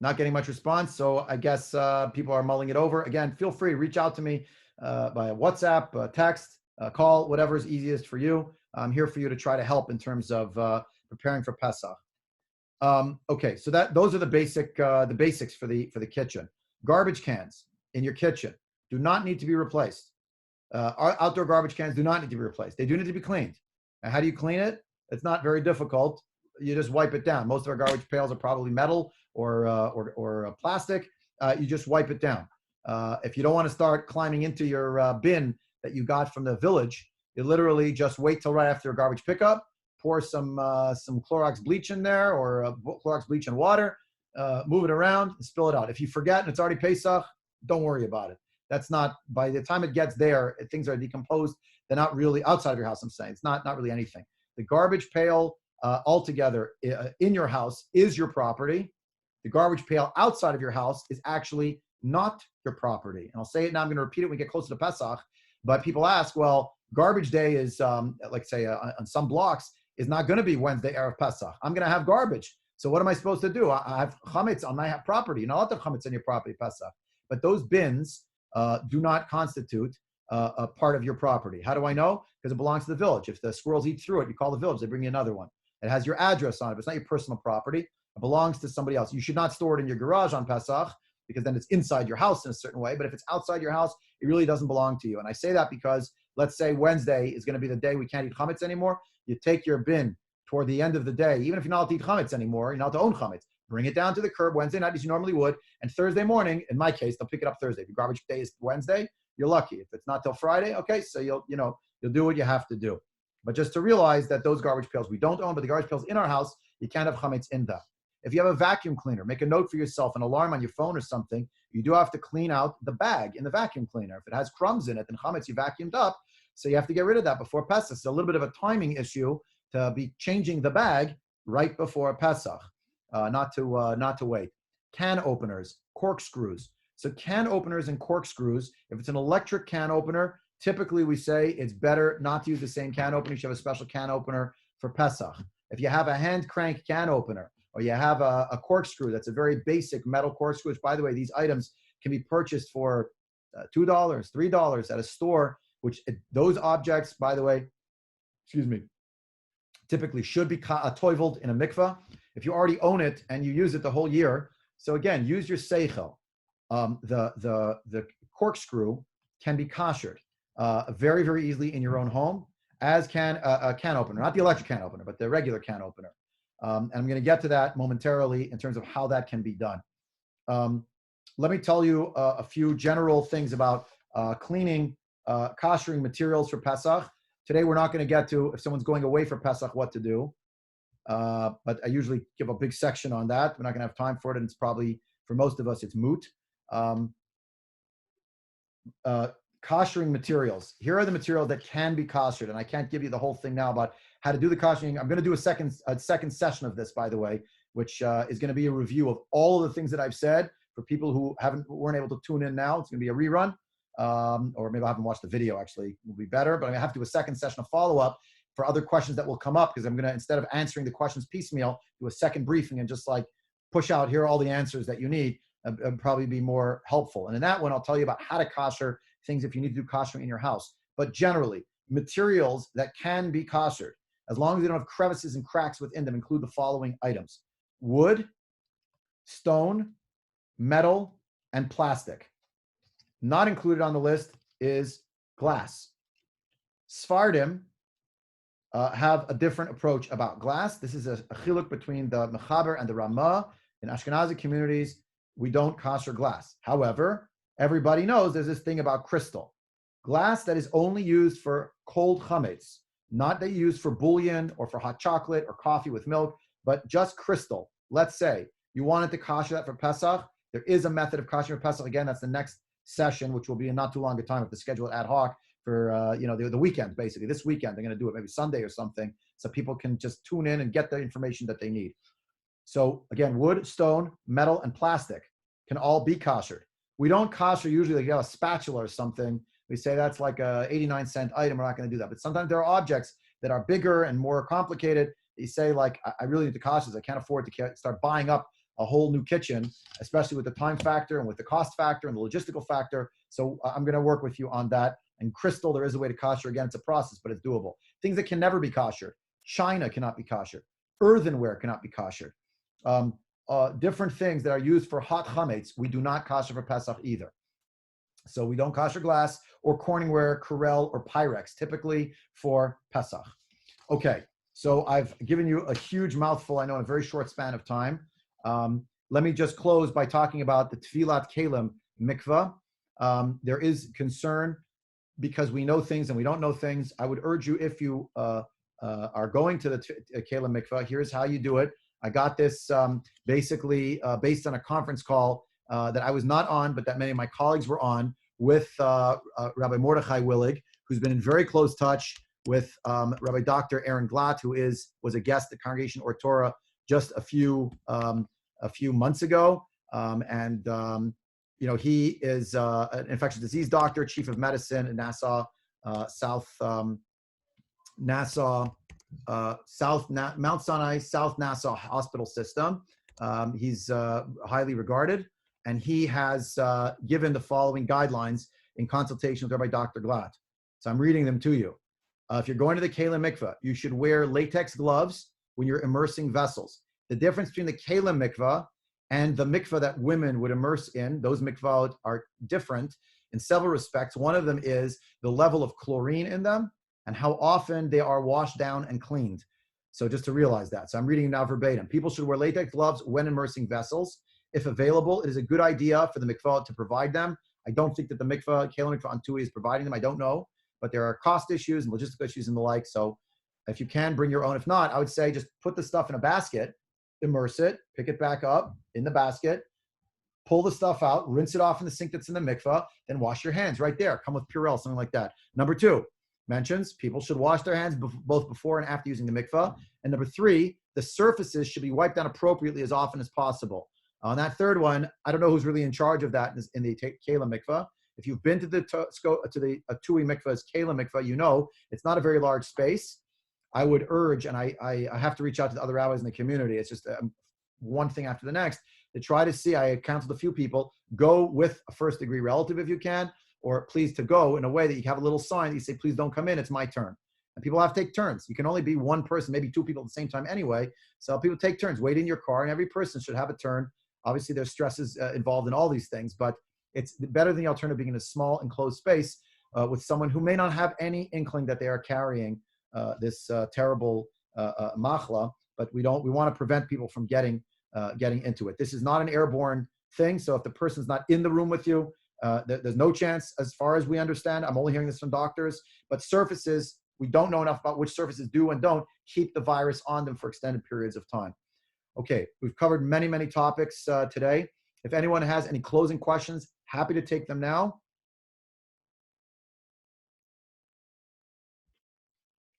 not getting much response, so I guess people are mulling it over. Again, feel free to reach out to me via WhatsApp, text, call, whatever is easiest for you. I'm here for you to try to help in terms of preparing for Pesach. Okay, so those are the basics for the kitchen. Garbage cans in your kitchen do not need to be replaced. Our outdoor garbage cans do not need to be replaced. They do need to be cleaned. And how do you clean it? It's not very difficult. You just wipe it down. Most of our garbage pails are probably metal or plastic. You just wipe it down. If you don't want to start climbing into your bin that you got from the village, you literally just wait till right after a garbage pickup, pour some Clorox bleach in there or Clorox bleach and water, move it around, and spill it out. If you forget and it's already Pesach, don't worry about it. That's not, by the time it gets there, things are decomposed. They're not really outside of your house, I'm saying. It's not really anything. The garbage pail altogether in your house is your property. The garbage pail outside of your house is actually not your property. And I'll say it now, I'm going to repeat it when we get closer to Pesach. But people ask, well, garbage day is, like say on some blocks, is not going to be Wednesday, Erev Pesach. I'm going to have garbage. So what am I supposed to do? I have chametz on my property. You're not allowed to have chametz on your property, Pesach. But those bins do not constitute a part of your property. How do I know? Because it belongs to the village. If the squirrels eat through it, you call the village, they bring you another one. It has your address on it, but it's not your personal property. It belongs to somebody else. You should not store it in your garage on Pesach, because then it's inside your house in a certain way. But if it's outside your house, it really doesn't belong to you. And I say that because, let's say Wednesday is going to be the day we can't eat chametz anymore. You take your bin toward the end of the day, even if you're not allowed to eat chametz anymore, you're not allowed to own chametz. Bring it down to the curb Wednesday night as you normally would. And Thursday morning, in my case, they'll pick it up Thursday. If your garbage day is Wednesday, you're lucky. If it's not till Friday, okay, so you'll do what you have to do. But just to realize that those garbage pails we don't own, but the garbage pails in our house, you can't have chametz in them. If you have a vacuum cleaner, make a note for yourself, an alarm on your phone or something. You do have to clean out the bag in the vacuum cleaner. If it has crumbs in it, then chametz you vacuumed up, so you have to get rid of that before Pesach. It's a little bit of a timing issue to be changing the bag right before Pesach, not to wait. Can openers, corkscrews. So can openers and corkscrews, if it's an electric can opener, typically we say it's better not to use the same can opener. You should have a special can opener for Pesach. If you have a hand crank can opener, or you have a corkscrew that's a very basic metal corkscrew, which, by the way, these items can be purchased for $2, $3 at a store, those objects, by the way, typically should be toiveled in a mikveh. If you already own it and you use it the whole year, so again, use your seichel. The corkscrew can be koshered very, very easily in your own home, as can a can opener, not the electric can opener, but the regular can opener. And I'm going to get to that momentarily in terms of how that can be done. Let me tell you a few general things about cleaning, koshering materials for Pesach. Today, we're not going to get to, if someone's going away for Pesach, what to do. But I usually give a big section on that. We're not going to have time for it, and it's probably, for most of us, it's moot. Koshering materials. Here are the materials that can be koshered, and I can't give you the whole thing now about how to do the koshering. I'm going to do a second session of this, by the way, which is going to be a review of all of the things that I've said for people who weren't able to tune in now. It's going to be a rerun. or maybe I haven't watched the video actually, will be better, but I have to do a second session of follow-up for other questions that will come up, because I'm going to, instead of answering the questions piecemeal, do a second briefing and just like push out, here are all the answers that you need, and probably be more helpful. And in that one, I'll tell you about how to kosher things if you need to do koshering in your house. But generally, materials that can be koshered, as long as they don't have crevices and cracks within them, include the following items: wood, stone, metal, and plastic. Not included on the list is glass. Sfardim have a different approach about glass. This is a chiluk between the Mechaber and the Ramah. In Ashkenazi communities, we don't kosher glass. However, everybody knows there's this thing about crystal. Glass that is only used for cold chametz, not that you use for bouillon or for hot chocolate or coffee with milk, but just crystal. Let's say you wanted to kosher that for Pesach. There is a method of koshering for Pesach. Again, that's the next session, which will be in not too long a time. If the schedule ad hoc for the weekend, basically this weekend, they're going to do it maybe Sunday or something, so people can just tune in and get the information that they need. So again, wood, stone, metal, and plastic can all be koshered. We don't kosher usually like you have a spatula or something. We say that's like a 89-cent item. We're not going to do that. But sometimes there are objects that are bigger and more complicated. You say like, I really need to kosher this. I can't afford to start buying up a whole new kitchen, especially with the time factor and with the cost factor and the logistical factor. So I'm going to work with you on that. And crystal, there is a way to kosher. Again, it's a process, but it's doable. Things that can never be koshered. China cannot be koshered. Earthenware cannot be koshered. Different things that are used for hot chametz, we do not kosher for Pesach either. So we don't kosher glass or corningware, Corel, or Pyrex, typically for Pesach. Okay, so I've given you a huge mouthful, I know, in a very short span of time. Let me just close by talking about the Tfilat Kelim mikvah. There is concern because we know things and we don't know things. I would urge you, if you are going to the Kelim mikvah, here's how you do it. I got this basically based on a conference call that I was not on, but that many of my colleagues were on, with Rabbi Mordechai Willig, who's been in very close touch with Rabbi Dr. Aaron Glatt, who was a guest at Congregation Or Torah just a few months ago. He is an infectious disease doctor, chief of medicine in Nassau, Mount Sinai, South Nassau Hospital System. He's highly regarded, and he has given the following guidelines in consultation with Rabbi Dr. Glatt. So I'm reading them to you. If you're going to the Kelim mikveh, you should wear latex gloves when you're immersing vessels. The difference between the Kelim mikveh and the mikveh that women would immerse in, those mikvahot are different in several respects. One of them is the level of chlorine in them and how often they are washed down and cleaned. So just to realize that. So I'm reading now verbatim. People should wear latex gloves when immersing vessels. If available, it is a good idea for the mikvah to provide them. I don't think that the mikvah, Kelim mikvah on Tui, is providing them. I don't know. But there are cost issues and logistical issues and the like. So if you can, bring your own. If not, I would say just put the stuff in a basket, immerse it, pick it back up in the basket, pull the stuff out, rinse it off in the sink that's in the mikvah, then wash your hands right there. Come with Purell, something like that. Number 2, mentions people should wash their hands both before and after using the mikvah. And number 3, the surfaces should be wiped down appropriately as often as possible. On that third one, I don't know who's really in charge of that in the Kelim mikvah. If you've been to the Tui mikvah's Kelim mikvah, you know it's not a very large space. I would urge, and I have to reach out to the other rabbis in the community. It's just one thing after the next to try to see. I counseled a few people, go with a first-degree relative if you can, or please to go in a way that you have a little sign that you say, please don't come in, it's my turn. And people have to take turns. You can only be one person, maybe 2 people at the same time anyway. So people take turns, wait in your car, and every person should have a turn. Obviously, there's stresses involved in all these things, but it's better than the alternative being in a small enclosed space with someone who may not have any inkling that they are carrying this terrible machla, but we want to prevent people from getting into it. This is not an airborne thing, so if the person's not in the room with you, there's no chance, as far as we understand. I'm only hearing this from doctors, but surfaces, we don't know enough about which surfaces do and don't keep the virus on them for extended periods of time. Okay, we've covered many, many topics today. If anyone has any closing questions, happy to take them now.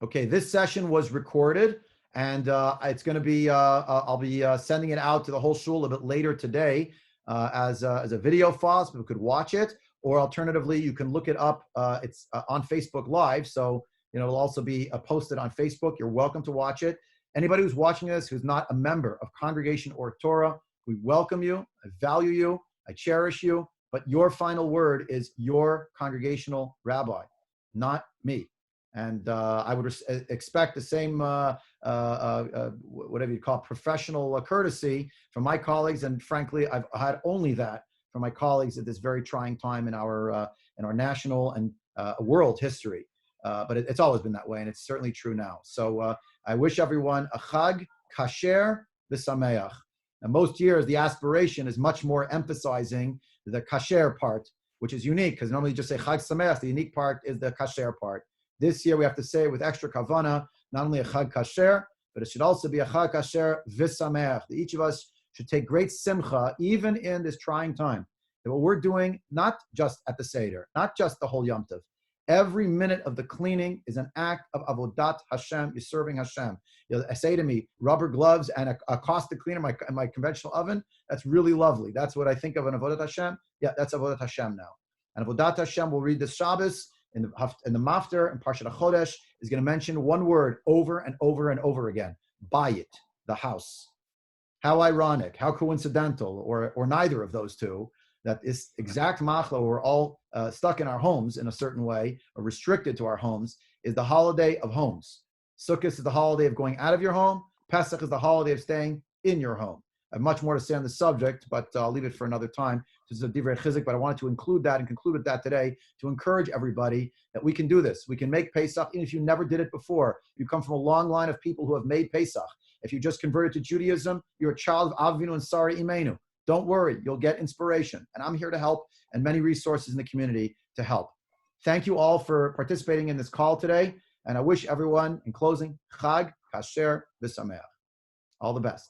Okay, this session was recorded, and it's going to be, I'll be sending it out to the whole shul a bit later today as a video file so people could watch it, or alternatively, you can look it up. It's on Facebook Live, so it'll also be posted on Facebook. You're welcome to watch it. Anybody who's watching this who's not a member of Congregation or Torah, we welcome you. I value you. I cherish you. But your final word is your congregational rabbi, not me. And I would expect the same, whatever you call it, professional courtesy from my colleagues. And frankly, I've had only that from my colleagues at this very trying time in our national and world history. But it's always been that way, and it's certainly true now. So I wish everyone a Chag Kasher V'Sameach. And most years, the aspiration is much more emphasizing the Kasher part, which is unique, because normally you just say Chag Sameach. The unique part is the Kasher part. This year, we have to say with extra kavana, not only a Chag Kasher, but it should also be a Chag Kasher V'Sameach. Each of us should take great simcha, even in this trying time. That what we're doing, not just at the Seder, not just the whole Yom Tov, every minute of the cleaning is an act of avodat Hashem. You're serving Hashem. I say to me, rubber gloves and a caustic cleaner in my conventional oven, that's really lovely. That's what I think of an avodat Hashem. Yeah, that's avodat Hashem now. And avodat Hashem, we'll read the Shabbos in the Mafter, and Parshat HaChodesh is going to mention one word over and over and over again. Bayit, the house. How ironic, how coincidental, or neither of those two, that this exact machlo, we're all stuck in our homes in a certain way, or restricted to our homes, is the holiday of homes. Sukkot is the holiday of going out of your home. Pesach is the holiday of staying in your home. I have much more to say on the subject, but I'll leave it for another time. This is a divrei chizik, but I wanted to include that and conclude with that today to encourage everybody that we can do this. We can make Pesach, even if you never did it before. You come from a long line of people who have made Pesach. If you just converted to Judaism, you're a child of Avinu and Sari Imenu. Don't worry, you'll get inspiration. And I'm here to help, and many resources in the community to help. Thank you all for participating in this call today. And I wish everyone, in closing, Chag Kasher V'Sameach. All the best.